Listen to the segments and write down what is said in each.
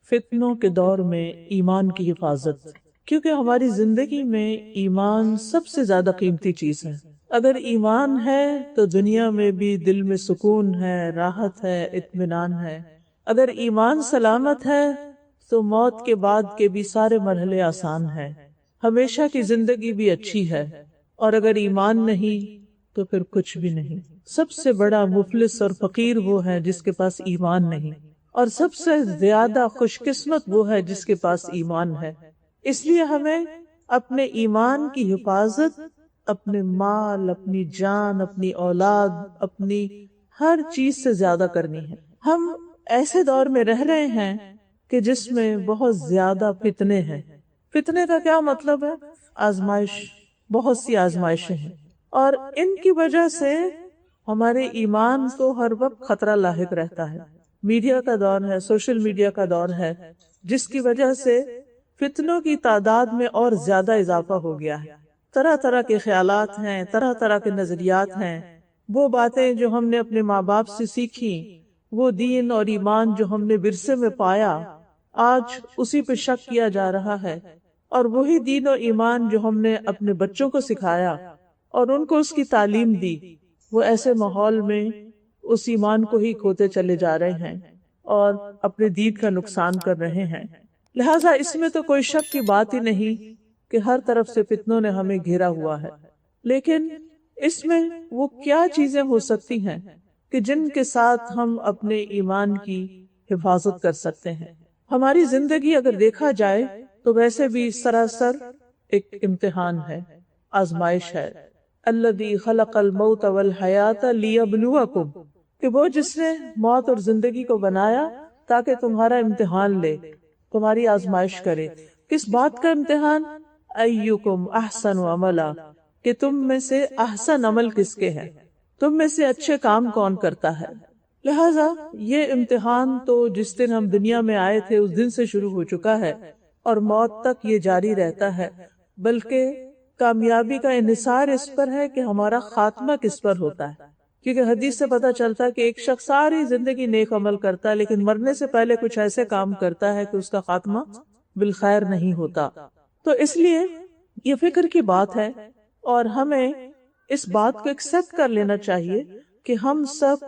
فتنوں کے دور میں ایمان کی حفاظت، کیونکہ ہماری زندگی میں ایمان سب سے زیادہ قیمتی چیز ہے۔ اگر ایمان ہے تو دنیا میں بھی دل میں سکون ہے، راحت ہے، اطمینان ہے۔ اگر ایمان سلامت ہے تو موت کے بعد کے بھی سارے مرحلے آسان ہیں، ہمیشہ کی زندگی بھی اچھی ہے۔ اور اگر ایمان نہیں تو پھر کچھ بھی نہیں۔ سب سے بڑا مفلس اور فقیر وہ ہے جس کے پاس ایمان نہیں، اور سب سے زیادہ خوش قسمت وہ ہے جس کے پاس ایمان ہے۔ اس لیے ہمیں اپنے ایمان کی حفاظت اپنے مال، اپنی جان، اپنی اولاد، اپنی ہر چیز سے زیادہ کرنی ہے۔ ہم ایسے دور میں رہ رہے ہیں کہ جس میں بہت زیادہ فتنے ہیں۔ فتنے کا کیا مطلب ہے؟ آزمائش، بہت سی آزمائشیں ہیں، اور ان کی وجہ سے ہمارے ایمان کو ہر وقت خطرہ لاحق رہتا ہے۔ میڈیا کا دور ہے، سوشل میڈیا کا دور ہے، جس کی وجہ سے فتنوں کی تعداد میں اور زیادہ اضافہ ہو گیا ہے۔ طرح طرح کے خیالات ہیں، طرح طرح کے نظریات ہیں۔ وہ باتیں جو ہم نے اپنے ماں باپ سے سیکھی، وہ دین اور ایمان جو ہم نے ورثے میں پایا، آج اسی پہ شک کیا جا رہا ہے۔ اور وہی دین و ایمان جو ہم نے اپنے بچوں کو سکھایا اور ان کو اس کی تعلیم دی، وہ ایسے ماحول میں اس ایمان کو ہی کھوتے چلے جا رہے ہیں اور اپنے دین کا نقصان کر رہے ہیں۔ لہٰذا اس میں تو کوئی شک کی بات ہی نہیں کہ ہر طرف سے فتنوں نے ہمیں گھیرا ہوا ہے، لیکن اس میں وہ کیا چیزیں ہو سکتی ہیں کہ جن کے ساتھ ہم اپنے ایمان کی حفاظت کر سکتے ہیں۔ ہماری زندگی اگر دیکھا جائے تو ویسے بھی سراسر ایک امتحان ہے، آزمائش ہے۔ الذی خلق الموت والحیات لیبلوکم، کہ وہ جس نے موت اور زندگی کو بنایا تاکہ تمہارا امتحان لے، تمہاری آزمائش کرے۔ کس بات کا امتحان؟ ایکم احسن عملا، کہ تم میں سے احسن عمل کس کے ہے، تم میں سے اچھے کام کون کرتا ہے۔ لہٰذا یہ امتحان تو جس دن ہم دنیا میں آئے تھے اس دن سے شروع ہو چکا ہے اور موت تک یہ جاری رہتا ہے، بلکہ کامیابی کا انحصار اس پر ہے کہ ہمارا خاتمہ کس پر ہوتا ہے۔ کیونکہ حدیث سے پتہ چلتا ہے کہ ایک شخص ساری زندگی نیک عمل کرتا ہے لیکن مرنے سے پہلے کچھ ایسے کام کرتا ہے کہ اس کا خاتمہ بالخیر نہیں ہوتا۔ تو اس لیے یہ فکر کی بات ہے، اور ہمیں اس بات کو ایکسپٹ کر لینا چاہیے کہ ہم سب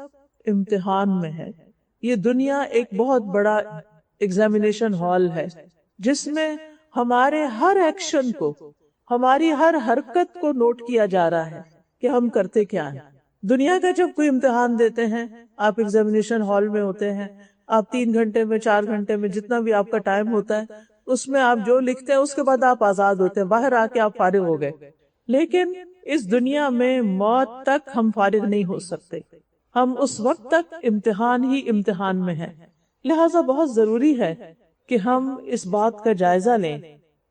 امتحان میں ہیں۔ یہ دنیا ایک بہت بڑا ایگزامینیشن ہال ہے جس میں ہمارے ہر ایکشن کو، ہماری ہر حرکت کو نوٹ کیا جا رہا ہے کہ ہم کرتے کیا ہیں۔ دنیا کا جب کوئی امتحان دیتے ہیں، آپ ایگزامینیشن ہال میں ہوتے ہیں، آپ 3 گھنٹے میں، 4 گھنٹے میں، جتنا بھی آپ کا ٹائم ہوتا ہے، اس میں آپ جو لکھتے ہیں اس کے بعد آپ آزاد ہوتے ہیں، باہر آ کے آپ فارغ ہو گئے۔ لیکن اس دنیا میں موت تک ہم فارغ نہیں ہو سکتے، ہم اس وقت تک امتحان ہی امتحان میں ہیں۔ لہٰذا بہت ضروری ہے کہ ہم اس بات کا جائزہ لیں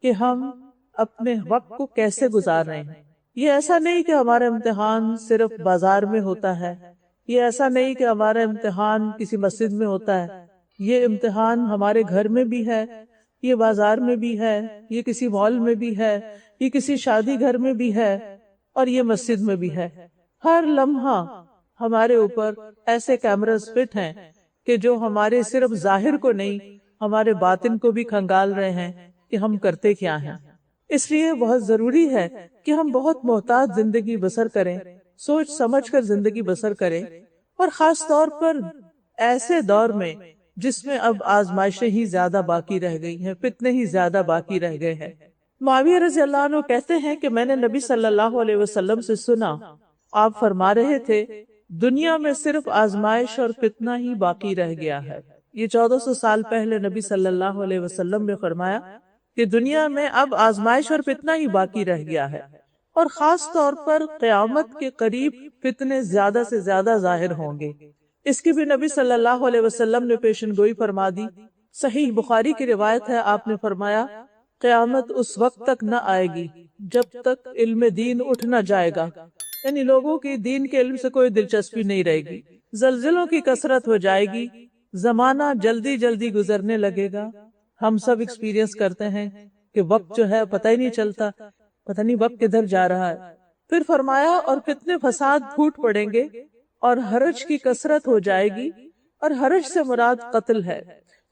کہ ہم اپنے وقت کو کیسے گزار رہے ہیں۔ یہ ایسا نہیں کہ ہمارا امتحان صرف بازار میں ہوتا ہے، یہ ایسا نہیں کہ ہمارا امتحان کسی مسجد میں ہوتا ہے، یہ امتحان ہمارے گھر میں بھی ہے، یہ بازار میں بھی ہے، یہ کسی مال میں بھی ہے، یہ کسی شادی گھر میں بھی ہے، اور یہ مسجد میں بھی ہے۔ ہر لمحہ ہمارے اوپر ایسے کیمراز فٹ ہیں کہ جو ہمارے صرف ظاہر کو نہیں، ہمارے باطن کو بھی کھنگال رہے ہیں کہ ہم کرتے کیا ہیں۔ اس لیے بہت ضروری ہے کہ ہم بہت محتاط زندگی بسر کریں، سوچ سمجھ کر زندگی بسر کریں، اور خاص طور پر ایسے دور میں جس میں اب آزمائشیں ہی زیادہ باقی رہ گئی ہیں، فتنے ہی زیادہ باقی رہ گئے ہیں۔ معاویہ رضی اللہ عنہ کہتے ہیں کہ میں نے نبی صلی اللہ علیہ وسلم سے سنا، آپ فرما رہے تھے دنیا میں صرف آزمائش اور فتنہ ہی باقی رہ گیا ہے۔ یہ 1400 سال پہلے نبی صلی اللہ علیہ وسلم نے فرمایا کہ دنیا میں اب آزمائش اور فتنہ ہی باقی رہ گیا ہے، اور خاص طور پر قیامت کے قریب فتنے زیادہ سے زیادہ ظاہر ہوں گے۔ اس کی بھی نبی صلی اللہ علیہ وسلم نے پیشن گوئی فرما دی۔ صحیح بخاری کی روایت ہے، آپ نے فرمایا قیامت اس وقت تک نہ آئے گی جب تک علم دین اٹھ نہ جائے گا، یعنی لوگوں کی دین کے علم سے کوئی دلچسپی نہیں رہے گی، زلزلوں کی کثرت ہو جائے گی، زمانہ جلدی جلدی گزرنے لگے گا۔ ہم سب ایکسپیرینس کرتے ہیں کہ وقت جو ہے پتہ ہی نہیں چلتا، پتہ نہیں وقت کدھر جا رہا ہے۔ پھر فرمایا اور فتنے فساد پھوٹ پڑیں گے اور حرج کی کثرت ہو جائے گی، اور حرج سے مراد قتل ہے،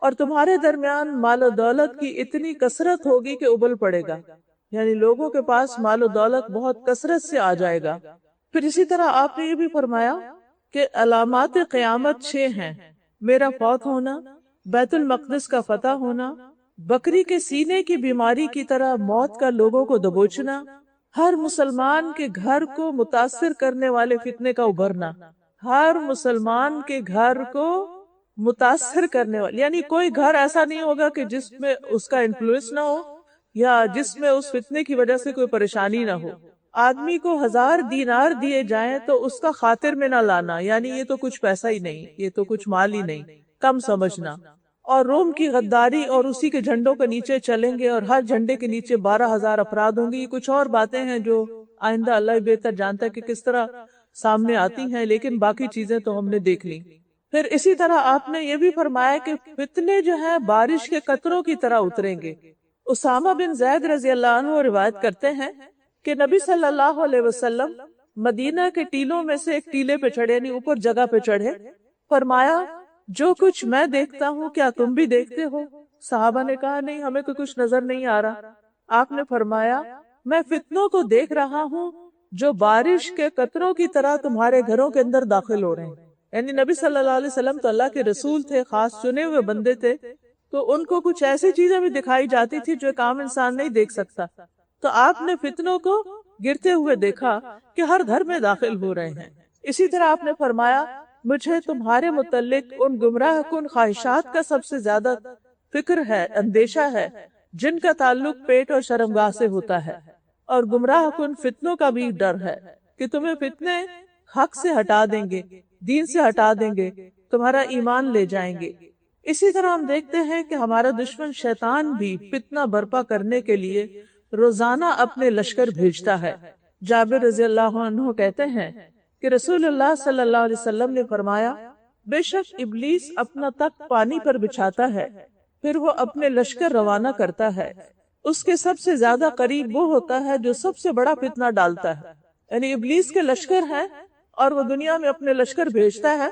اور تمہارے درمیان مال و دولت کی اتنی کثرت ہوگی کہ ابل پڑے گا، یعنی لوگوں کے پاس مال و دولت بہت کثرت سے آ جائے گا۔ پھر اسی طرح آپ نے یہ بھی فرمایا کہ علامات قیامت 6 ہیں: میرا فوت ہونا، بیت المقدس کا فتح ہونا، بکری کے سینے کی بیماری کی طرح موت کا لوگوں کو دبوچنا، ہر مسلمان کے گھر کو متاثر کرنے والے فتنے کا ابھرنا، ہر مسلمان کے گھر کو متاثر کرنے والے، یعنی کوئی گھر ایسا نہیں ہوگا کہ جس میں اس کا انفلوئنس نہ ہو یا جس میں اس فتنے کی وجہ سے کوئی پریشانی نہ ہو۔ آدمی کو 1000 دینار دیے جائیں تو اس کا خاطر میں نہ لانا، یعنی یہ تو کچھ پیسہ ہی نہیں، یہ تو کچھ مال ہی نہیں، کم سمجھنا۔ اور روم کی غداری اور اسی کے جھنڈوں کے نیچے چلیں گے، اور ہر جھنڈے کے نیچے 12,000 افراد ہوں گے۔ یہ کچھ اور باتیں ہیں جو آئندہ اللہ بہتر جانتا ہے کہ کس طرح سامنے آتی ہیں، لیکن باقی چیزیں تو ہم نے دیکھ لی۔ پھر اسی طرح آپ نے یہ بھی فرمایا کہ فتنے جو ہیں بارش کے قطروں کی طرح اتریں گے۔ اسامہ بن زید رضی اللہ عنہ روایت کرتے ہیں کہ نبی صلی اللہ علیہ وسلم مدینہ کے ٹیلوں میں سے ایک ٹیلے پہ چڑھے، یعنی اوپر جگہ پہ چڑھے، فرمایا جو کچھ میں دیکھتا ہوں کیا تم بھی دیکھتے ہو؟ صحابہ نے کہا نہیں، ہمیں تو کچھ نظر نہیں آ رہا۔ آپ نے فرمایا میں فتنوں کو دیکھ رہا ہوں جو بارش کے قطروں کی طرح تمہارے گھروں کے اندر داخل ہو رہے ہیں۔ یعنی نبی صلی اللہ علیہ وسلم تو اللہ کے رسول تھے، خاص چنے ہوئے بندے تھے، تو ان کو کچھ ایسی چیزیں بھی دکھائی جاتی تھی جو ایک عام انسان نہیں دیکھ سکتا۔ تو آپ نے فتنوں کو گرتے ہوئے دیکھا کہ ہر گھر میں داخل ہو رہے ہیں۔ اسی طرح آپ نے فرمایا مجھے تمہارے متعلق ان گمراہ کن خواہشات کا سب سے زیادہ فکر ہے، اندیشہ ہے، جن کا تعلق پیٹ اور شرمگاہ سے ہوتا ہے، اور گمراہ کن فتنوں کا بھی ڈر ہے کہ تمہیں فتنے حق سے ہٹا دیں گے، دین سے ہٹا دیں گے، تمہارا ایمان لے جائیں گے۔ اسی طرح ہم دیکھتے ہیں کہ ہمارا دشمن شیطان بھی فتنہ برپا کرنے کے لیے روزانہ اپنے لشکر بھیجتا ہے۔ جابر رضی اللہ عنہ کہتے ہیں کہ رسول اللہ صلی اللہ علیہ وسلم نے فرمایا بے شک ابلیس اپنا تخت پانی پر بچھاتا ہے، پھر وہ اپنے لشکر روانہ کرتا ہے، اس کے سب سے زیادہ قریب وہ ہوتا ہے جو سب سے بڑا فتنہ ڈالتا ہے۔ یعنی ابلیس کے لشکر ہیں اور وہ دنیا میں اپنے لشکر بھیجتا ہے،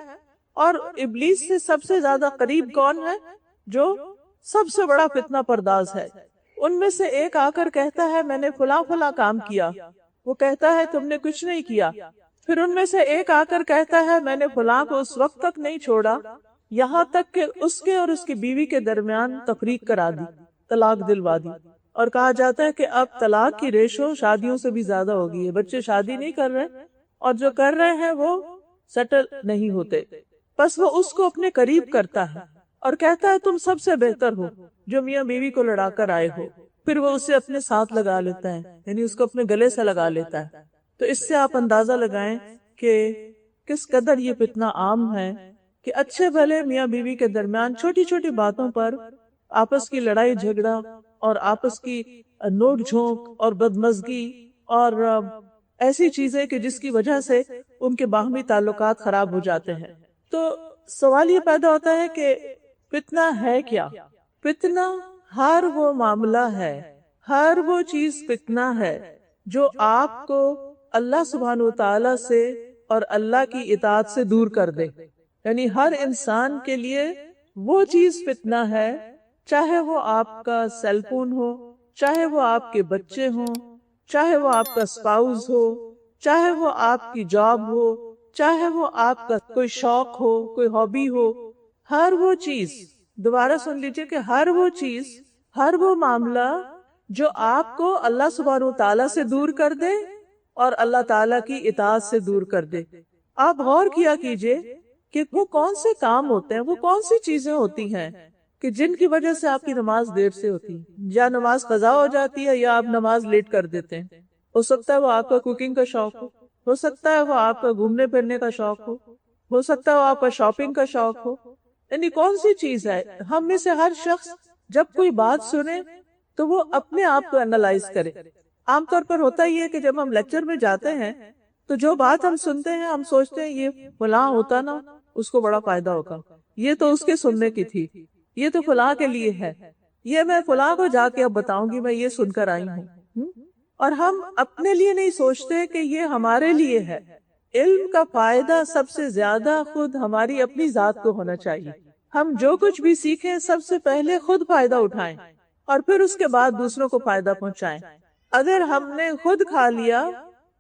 اور ابلیس سے سب سے زیادہ قریب کون ہے؟ جو سب سے بڑا فتنہ پرداز ہے۔ ان میں سے ایک آ کر کہتا ہے میں نے فلاں فلاں کام کیا، وہ کہتا ہے تم نے کچھ نہیں کیا۔ پھر ان میں سے ایک آ کر کہتا ہے میں نے فلاں کو اس وقت تک نہیں چھوڑا یہاں تک کہ اس کے اور اس کی بیوی کے درمیان تفریق کرا دی، طلاق دلوا دی۔ اور کہا جاتا ہے کہ اب طلاق کی ریشو شادیوں سے بھی زیادہ ہو گئی ہے، بچے شادی نہیں کر رہے، اور جو کر رہے ہیں وہ سیٹل نہیں ہوتے۔ بس وہ اس کو اپنے قریب کرتا ہے اور کہتا ہے تم سب سے بہتر ہو جو میاں بیوی کو لڑا کر آئے ہو، پھر وہ اسے اپنے ساتھ لگا لیتا ہے، یعنی اس کو اپنے گلے سے لگا لیتا ہے۔ تو اس سے آپ اندازہ لگائیں کہ کس قدر یہ فتنہ عام ہے کہ اچھے بھلے میاں بیوی کے درمیان چھوٹی چھوٹی باتوں پر آپس کی لڑائی جھگڑا اور آپس کی نوک جھونک اور بدمزگی اور ایسی چیزیں کہ جس کی وجہ سے ان کے باہمی تعلقات خراب ہو جاتے ہیں۔ تو سوال یہ پیدا ہوتا ہے کہ فتنہ ہے کیا؟ فتنہ ہر وہ معاملہ ہے، ہر وہ چیز فتنہ ہے جو آپ کو اللہ سبحانہ وتعالی سے اور اللہ کی اطاعت سے دور کر دے۔ یعنی ہر انسان کے لیے وہ چیز فتنہ ہے، چاہے وہ آپ کا سیل فون ہو، چاہے وہ آپ کے بچے ہوں، چاہے وہ آپ کا اسپاؤس ہو، چاہے وہ آپ کی جاب ہو، چاہے وہ آپ کا کوئی شوق ہو، کوئی ہابی ہو، ہر وہ چیز، دوبارہ سن لیجئے کہ ہر وہ چیز، ہر وہ معاملہ جو آپ کو اللہ سبحانہ وتعالی سے دور کر دے اور اللہ تعالیٰ کی اطاعت سے دور کر دے۔ آپ غور کیا کیجئے کہ وہ کون سے کام ہوتے ہیں، وہ کون سی چیزیں ہوتی ہیں کہ جن کی وجہ سے آپ کی نماز دیر سے ہوتی ہے، یا نماز قضا ہو جاتی ہے، یا آپ نماز لیٹ کر دیتے ہیں۔ ہو سکتا ہے وہ آپ کا کوکنگ کا شوق ہو سکتا ہے وہ آپ کا گھومنے پھرنے کا شوق ہو سکتا ہے وہ آپ کا شاپنگ کا شوق ہو، یعنی کون سی چیز ہے؟ ہم میں سے ہر شخص جب کوئی بات سنے تو وہ اپنے آپ کو انالائز کرے۔ عام طور پر ہوتا ہی ہے کہ جب ہم لیکچر میں جاتے ہیں تو جو بات ہم سنتے ہیں ہم سوچتے ہیں یہ فلاں ہوتا نا اس کو بڑا فائدہ ہوگا، یہ تو اس کے سننے کی تھی، یہ تو فلاں کے لیے ہے، یہ میں فلاں کو جا کے اب بتاؤں گی میں یہ سن کر آئی ہوں۔ اور ہم اپنے لیے نہیں سوچتے کہ یہ ہمارے لیے ہے۔ علم کا فائدہ سب سے زیادہ خود ہماری اپنی ذات کو ہونا چاہیے، ہم جو کچھ بھی سیکھیں سب سے پہلے خود فائدہ اٹھائیں اور پھر اس کے بعد دوسروں کو فائدہ پہنچائیں۔ اگر ہم نے خود کھا لیا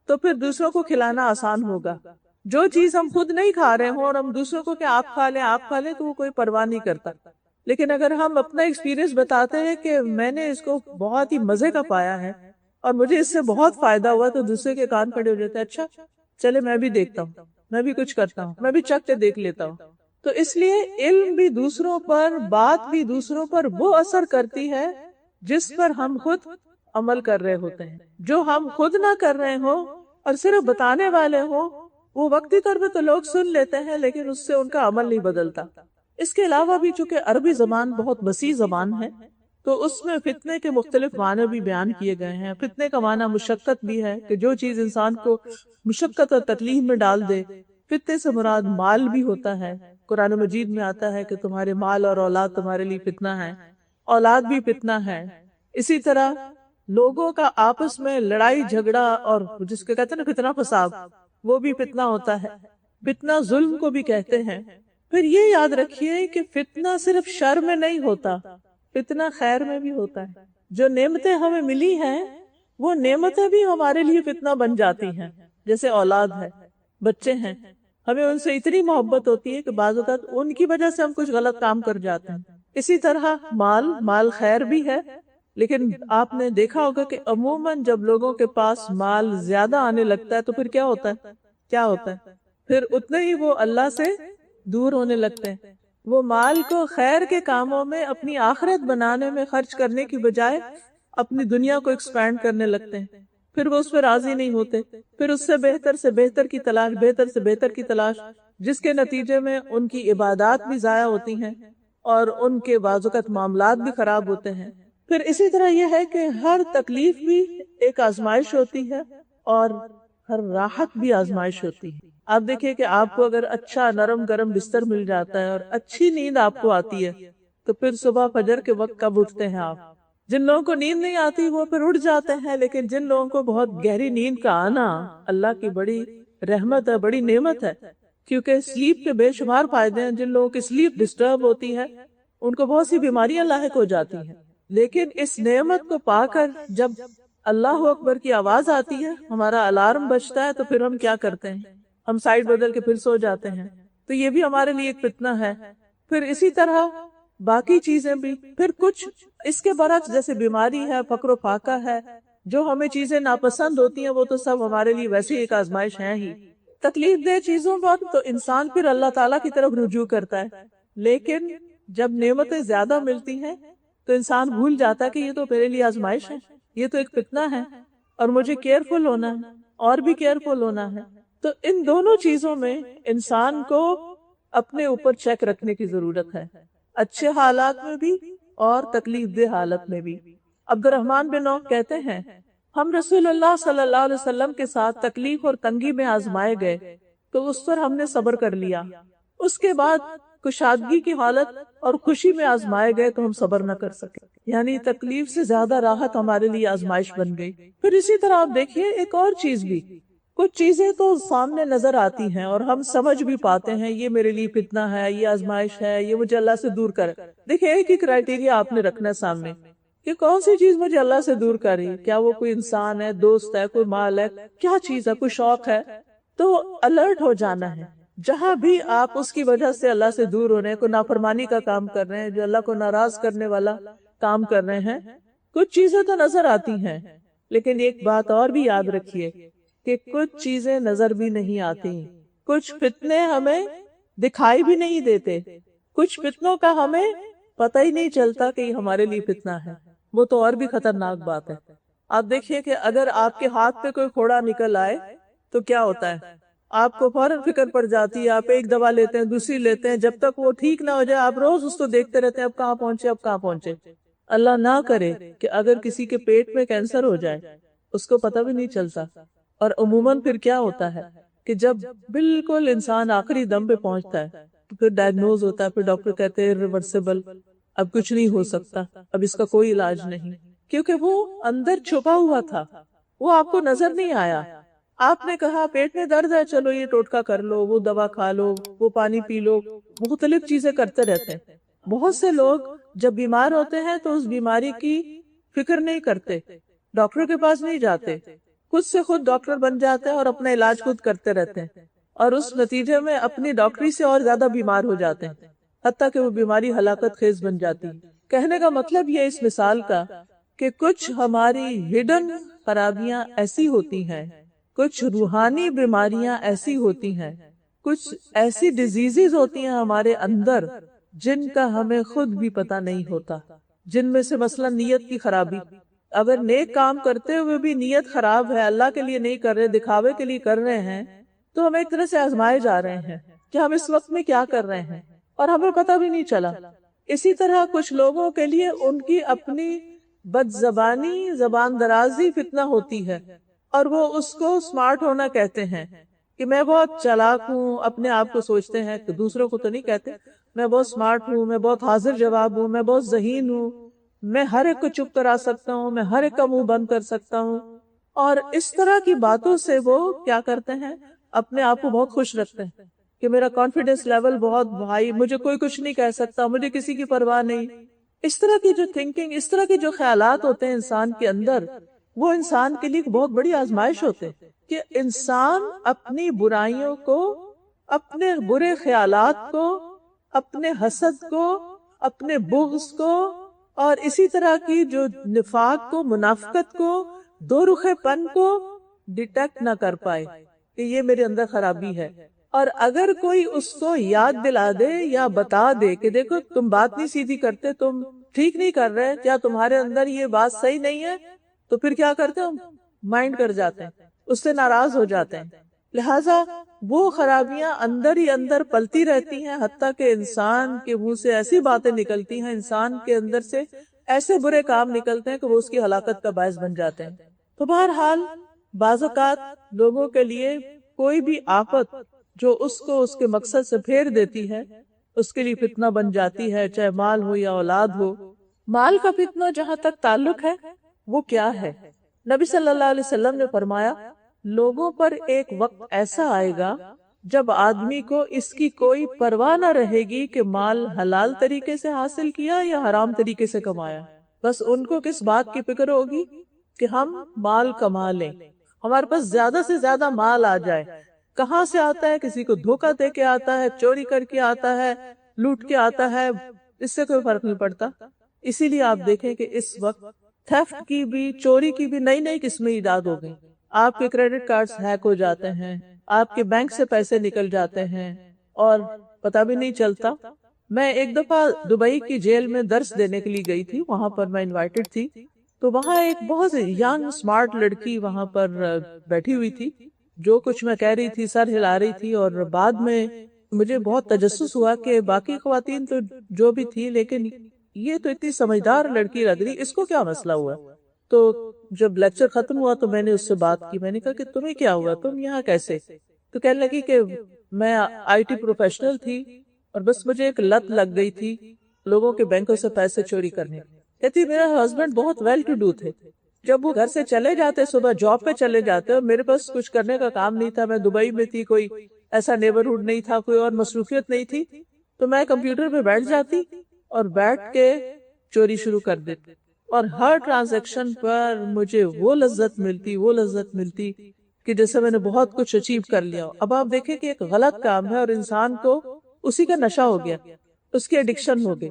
تو پھر دوسروں کو کھلانا آسان ہوگا۔ جو چیز ہم خود نہیں کھا رہے ہوں اور ہم دوسروں کو کہ آپ کھا لیں تو وہ کوئی پرواہ نہیں کرتا، لیکن اگر ہم اپنا ایکسپیرینس بتاتے ہیں کہ میں نے اس کو بہت ہی مزے کا پایا ہے اور مجھے اس سے بہت فائدہ ہوا، تو دوسرے کے کان کھڑے ہو جاتے ہیں، اچھا چلے میں بھی دیکھتا ہوں، میں بھی کچھ کرتا ہوں، میں بھی چکھ کے دیکھ لیتا ہوں۔ تو اس لیے علم بھی دوسروں پر، بات بھی دوسروں پر وہ اثر کرتی ہے جس پر ہم خود عمل کر رہے ہوتے ہیں۔ جو ہم خود نہ کر رہے ہوں اور صرف بتانے والے ہوں، وہ وقتی طور پہ تو لوگ سن لیتے ہیں لیکن اس سے ان کا عمل نہیں بدلتا۔ اس کے علاوہ بھی چونکہ عربی زبان بہت وسیع زبان ہے تو اس میں فتنے کے مختلف معنی بھی بیان کیے گئے ہیں۔ فتنے کا معنی مشقت بھی ہے کہ جو چیز انسان کو مشقت اور تکلیف میں ڈال دے۔ فتنے سے مراد مال بھی ہوتا ہے، قرآن مجید میں آتا ہے کہ تمہارے مال اور اولاد تمہارے لیے فتنہ ہے، اولاد بھی فتنہ ہے۔ اسی طرح لوگوں کا آپس میں لڑائی جھگڑا اور جس کے کہتے ہیں نا فتنہ فساد، وہ بھی فتنہ ہوتا ہے۔ فتنہ ظلم کو بھی کہتے ہیں۔ پھر یہ یاد رکھیے کہ فتنہ صرف شر میں نہیں ہوتا، فتنہ خیر میں بھی ہوتا ہے۔ جو نعمتیں ہمیں ملی ہیں وہ نعمتیں بھی ہمارے لیے فتنہ بن جاتی ہیں، جیسے اولاد ہے، بچے ہیں، ہمیں ان سے اتنی محبت ہوتی ہے کہ بعض اوقات ان کی وجہ سے ہم کچھ غلط کام کر جاتے ہیں۔ اسی طرح مال خیر بھی ہے، لیکن آپ نے دیکھا ہوگا کہ عموماً جب لوگوں کے پاس مال زیادہ آنے لگتا ہے تو پھر کیا ہوتا ہے پھر اتنے ہی وہ اللہ سے دور ہونے لگتے ہیں۔ وہ مال کو خیر کے کاموں میں، اپنی آخرت بنانے میں خرچ کرنے کی بجائے اپنی دنیا کو ایکسپینڈ کرنے لگتے ہیں۔ پھر وہ اس پہ راضی نہیں ہوتے، پھر اس سے بہتر کی تلاش، بہتر سے بہتر کی تلاش، جس کے نتیجے میں ان کی عبادات بھی ضائع ہوتی ہیں اور ان کے بعض اوقات معاملات بھی خراب ہوتے ہیں۔ پھر اسی طرح یہ ہے کہ ہر تکلیف بھی ایک آزمائش ہوتی ہے اور ہر راحت بھی آزمائش ہوتی ہے۔ آپ دیکھیے کہ آپ کو اگر اچھا نرم گرم بستر مل جاتا ہے اور اچھی نیند آپ کو آتی ہے تو پھر صبح فجر کے وقت کب اٹھتے ہیں آپ؟ جن لوگوں کو نیند نہیں آتی وہ پھر اٹھ جاتے ہیں، لیکن جن لوگوں کو بہت گہری نیند کا آنا اللہ کی بڑی رحمت ہے، بڑی نعمت ہے، کیونکہ سلیپ کے بے شمار فائدے ہیں۔ جن لوگوں کی سلیپ ڈسٹرب ہوتی ہے ان کو بہت سی بیماریاں لاحق ہو جاتی ہیں، لیکن اس نعمت کو پا کر جب اللہ اکبر کی آواز آتی ہے، ہمارا الارم بجتا ہے، تو پھر ہم کیا کرتے ہیں؟ ہم سائڈ بدل کے پھر سو جاتے ہیں۔ تو یہ بھی ہمارے لیے ایک فتنہ ہے۔ پھر اسی طرح باقی چیزیں بھی، پھر کچھ اس کے برعکس جیسے بیماری ہے، فقر و فاقہ ہے، جو ہمیں چیزیں ناپسند ہوتی ہیں وہ تو سب ہمارے لیے ویسے ایک آزمائش ہیں ہی۔ تکلیف دہ چیزوں پر تو انسان پھر اللہ تعالیٰ کی طرف رجوع کرتا ہے، لیکن جب نعمتیں زیادہ ملتی ہیں تو انسان بھول جاتا ہے کہ یہ تو میرے لیے آزمائش ہے، یہ تو ایک فتنہ ہے اور مجھے کیئرفل ہونا ہے اور بھی کیئرفل ہونا ہے۔ تو ان دونوں چیزوں میں انسان کو اپنے اوپر چیک رکھنے کی ضرورت ہے، اچھے حالات میں بھی اور تکلیف دہ حالت میں بھی۔ عبد الرحمن بن عوف کہتے ہیں ہم رسول اللہ صلی اللہ علیہ وسلم کے ساتھ تکلیف اور تنگی میں آزمائے گئے تو اس پر ہم نے صبر کر لیا، اس کے بعد کشادگی کی حالت اور خوشی میں آزمائے گئے تو ہم صبر نہ کر سکے، یعنی تکلیف سے زیادہ راحت ہمارے لیے آزمائش بن گئی۔ پھر اسی طرح آپ دیکھیے ایک اور چیز بھی، کچھ چیزیں تو سامنے نظر آتی ہیں اور ہم سمجھ بھی پاتے ہیں یہ میرے لیے فتنہ ہے، یہ آزمائش ہے، یہ مجھے اللہ سے دور کرے۔ دیکھیں ایک ہی کرائٹیریا آپ نے رکھنا ہے سامنے کہ کون سی چیز مجھے اللہ سے دور کر رہی ہے، کیا وہ کوئی انسان ہے، دوست ہے، کوئی مال ہے، کیا چیز ہے، کوئی شوق ہے، تو الرٹ ہو جانا ہے۔ جہاں بھی آپ اس کی وجہ سے اللہ سے دور ہو رہے ہیں، کوئی نافرمانی کا کام کر رہے ہیں، جو اللہ کو ناراض کرنے والا کام کر رہے ہیں، کچھ چیزیں تو نظر آتی ہیں، لیکن ایک بات اور بھی یاد رکھیے کہ کچھ چیزیں نظر بھی نہیں آتی، کچھ فتنے ہمیں دکھائی بھی نہیں دیتے، کچھ فتنوں کا ہمیں پتہ ہی نہیں چلتا کہ یہ ہمارے لیے فتنہ ہے، وہ تو اور بھی خطرناک بات ہے۔ آپ دیکھیے کہ اگر آپ کے ہاتھ پہ کوئی پھوڑا نکل آئے تو کیا ہوتا ہے، آپ کو فوراً فکر پڑ جاتی ہے، آپ ایک دوا لیتے ہیں، دوسری لیتے ہیں، جب تک وہ ٹھیک نہ ہو جائے آپ روز اس کو دیکھتے رہتے ہیں اب کہاں پہنچے، اب کہاں پہنچے۔ اللہ نہ کرے کہ اگر کسی کے پیٹ میں کینسر ہو جائے اس کو پتہ بھی نہیں چلتا، اور عموماً پھر کیا ہوتا ہے کہ جب بالکل انسان آخری دم پہ پہنچتا ہے تو پھر ڈائگنوز ہوتا ہے، پھر ڈاکٹر کہتے ہیں ریورسیبل، اب کچھ نہیں ہو سکتا، اب اس کا کوئی علاج نہیں، کیونکہ وہ اندر چھپا ہوا تھا، وہ آپ کو نظر نہیں آیا، آپ نے کہا پیٹ میں درد ہے، چلو یہ ٹوٹکا کر لو، وہ دوا کھا لو، وہ پانی پی لو، مختلف چیزیں کرتے رہتے ہیں۔ بہت سے لوگ جب بیمار ہوتے ہیں تو اس بیماری کی فکر نہیں کرتے، ڈاکٹر کے پاس نہیں جاتے، خود سے خود ڈاکٹر بن جاتے ہیں اور اپنا علاج خود کرتے رہتے ہیں، اور اس نتیجے میں اپنی ڈاکٹری سے اور زیادہ بیمار ہو جاتے ہیں، حتیٰ کہ وہ بیماری ہلاکت خیز بن جاتی ہے۔ کہنے کا مطلب یہ اس مثال کا کہ کچھ ہماری ہڈن خرابیاں ایسی ہوتی ہیں، کچھ روحانی بیماریاں ایسی ہوتی ہیں، کچھ ایسی ڈیزیزز ہوتی ہیں ہمارے اندر جن کا ہمیں خود بھی پتہ نہیں ہوتا، جن میں سے مثلا نیت کی خرابی، اگر نیک کام کرتے ہوئے بھی نیت خراب ہے، اللہ کے لیے نہیں کر رہے، دکھاوے کے لیے کر رہے ہیں، تو ہم ایک طرح سے آزمائے جا رہے ہیں کہ ہم اس وقت میں کیا کر رہے ہیں اور ہمیں پتہ بھی نہیں چلا۔ اسی طرح کچھ لوگوں کے لیے ان کی اپنی بد زبانی، زبان درازی فتنہ ہوتی ہے، اور وہ اس کو سمارٹ ہونا کہتے ہیں کہ میں بہت چالاک ہوں، اپنے آپ کو سوچتے ہیں، کہ دوسروں کو تو نہیں کہتے، میں بہت سمارٹ ہوں، میں بہت حاضر جواب ہوں، میں بہت ذہین ہوں، میں ہر ایک کو چپ کرا سکتا ہوں، میں ہر ایک کا منہ بند کر سکتا ہوں، اور اس طرح کی باتوں سے وہ کیا کرتے ہیں، اپنے آپ کو بہت خوش رکھتے ہیں کہ میرا کانفیڈنس لیول بہت بھائی، مجھے کوئی کچھ نہیں کہہ سکتا، مجھے کسی کی پرواہ نہیں۔ اس طرح کی جو تھنکنگ، اس طرح کے جو خیالات ہوتے ہیں انسان کے اندر، وہ انسان کے لیے بہت بڑی آزمائش ہوتے ہیں کہ انسان اپنی برائیوں کو، اپنے برے خیالات کو، اپنے حسد کو، اپنے بغض کو، اور اسی طرح کی جو نفاق کو، منافقت کو، دو رخے پن کو ڈیٹیکٹ نہ کر پائے کہ یہ میرے اندر خرابی ہے۔ اور اگر کوئی اس کو یاد دلا دے یا بتا دے کہ دیکھو تم بات نہیں سیدھی کرتے، تم ٹھیک نہیں کر رہے، یا تمہارے اندر یہ بات صحیح نہیں ہے، تو پھر کیا کرتے ہیں، مائنڈ کر جاتے ہیں، اس سے ناراض ہو جاتے ہیں۔ لہٰذا وہ خرابیاں اندر ہی اندر پلتی رہتی ہیں، حتیٰ کہ انسان کے منہ سے ایسی باتیں نکلتی ہیں، انسان کے اندر سے ایسے برے کام نکلتے ہیں کہ وہ اس کی ہلاکت کا باعث بن جاتے ہیں۔ تو بہرحال بعض اوقات لوگوں کے لیے کوئی بھی آفت جو اس کو اس کے مقصد سے پھیر دیتی ہے، اس کے لیے فتنہ بن جاتی ہے، چاہے مال ہو یا اولاد ہو۔ مال کا فتنہ جہاں تک تعلق ہے وہ کیا ہے، نبی صلی اللہ علیہ وسلم نے فرمایا لوگوں پر ایک وقت ایسا آئے گا جب آدمی کو اس کی کوئی پرواہ نہ رہے گی کہ مال حلال طریقے سے حاصل کیا یا حرام طریقے سے کمایا، بس ان کو کس بات کی فکر ہوگی کہ ہم مال کما لیں، ہمارے پاس زیادہ سے زیادہ مال آ جائے۔ کہاں سے آتا ہے، کسی کو دھوکہ دے کے آتا ہے، چوری کر کے آتا ہے، لوٹ کے آتا ہے، اس سے کوئی فرق نہیں پڑتا۔ اسی لیے آپ دیکھیں کہ اس وقت تھیفٹ کی بھی، چوری کی بھی نئی نئی قسمیں ایجاد ہو گئی۔ آپ کے کریڈٹ کارڈز ہیک ہو جاتے ہیں، آپ کے بینک سے پیسے نکل جاتے ہیں اور پتہ بھی نہیں چلتا۔ میں ایک دفعہ دبئی کی جیل میں درس دینے کے لیے گئی تھی، وہاں پر میں انوائٹڈ تھی، تو وہاں ایک بہت ینگ اسمارٹ لڑکی وہاں پر بیٹھی ہوئی تھی، جو کچھ میں کہہ رہی تھی سر ہلا رہی تھی، اور بعد میں مجھے بہت تجسس ہوا کہ باقی خواتین تو جو بھی تھی، لیکن یہ تو اتنی سمجھدار لڑکی لگ رہی، اس کو کیا مسئلہ ہوا؟ تو جب لیکچر ختم ہوا تو میں نے اس سے بات کی، میں نے کہا کہ تمہیں کیا ہوا، تم یہاں کیسے؟ تو کہنے لگی کہ میں آئی ٹی پروفیشنل تھی اور بس مجھے ایک لت لگ گئی تھی لوگوں کے بینکوں سے پیسے چوری کرنے۔ کہتی میرا ہسبینڈ بہت ویل ٹو ڈو تھے، جب وہ گھر سے چلے جاتے، صبح جاب پہ چلے جاتے، اور میرے پاس کچھ کرنے کا کام نہیں تھا، میں دبئی میں تھی، کوئی ایسا نیبرہڈ نہیں تھا، کوئی اور مصروفیت نہیں تھی، تو میں کمپیوٹر پہ بیٹھ جاتی اور بیٹھ کے چوری شروع کر دیتی، اور ہر ٹرانزیکشن پر مجھے وہ لذت ملتی کہ جیسے میں نے بہت کچھ اچیو کر لیا ہو۔ اب آپ دیکھیں کہ ایک غلط کام ہے اور انسان کو اسی کا نشہ ہو گیا، اس کی ایڈکشن ہو گئی۔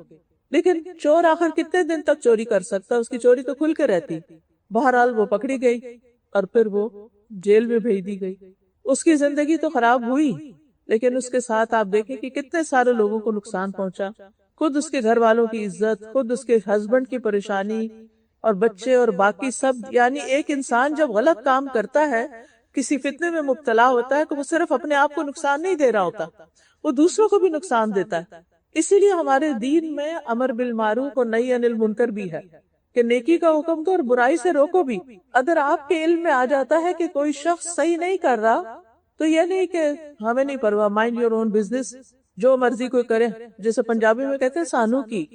لیکن چور آخر کتنے دن تک چوری کر سکتا، اس کی چوری تو کھل کے رہتی۔ بہرحال وہ پکڑی گئی اور پھر وہ جیل میں بھیج دی گئی۔ اس کی زندگی تو خراب ہوئی، لیکن اس کے ساتھ آپ دیکھیں کہ کتنے سارے لوگوں کو نقصان پہنچا، خود اس کے گھر والوں کی عزت، خود اس کے ہسبینڈ کی پریشانی، اور بچے اور باقی سب۔ یعنی ایک انسان جب غلط کام کرتا ہے، کسی فتنے میں مبتلا ہوتا ہے، تو وہ صرف اپنے آپ کو نقصان نہیں دے رہا ہوتا، وہ دوسروں کو بھی نقصان دیتا ہے۔ اسی لیے ہمارے دین میں امر بالمعروف اور نہی عن المنکر بھی ہے کہ نیکی کا حکم دو اور برائی سے روکو بھی۔ اگر آپ کے علم میں آ جاتا ہے کہ کوئی شخص صحیح نہیں کر رہا، تو یہ نہیں کہ ہمیں نہیں پرواہ، مائنڈ یور اون بزنس، جو مرضی کوئی کرے، جیسے پنجابی میں کہتے ہیں سانو کی،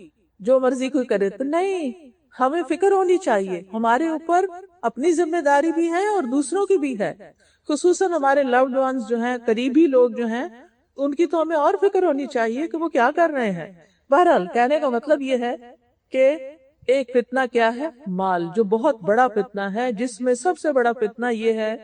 جو مرضی کوئی کرے، تو نہیں، ہمیں فکر ہونی چاہیے، ہمارے اوپر اپنی ذمہ داری بھی ہے اور دوسروں کی بھی ہے۔ خصوصاً ہمارے لوڈ ونس جو ہیں، قریبی لوگ جو ہیں، ان کی تو ہمیں اور فکر ہونی چاہیے کہ وہ کیا کر رہے ہیں۔ بہرحال کہنے کا مطلب یہ ہے کہ ایک فتنہ کیا ہے؟ مال، جو بہت بڑا فتنہ ہے، جس میں سب سے بڑا فتنہ یہ ہے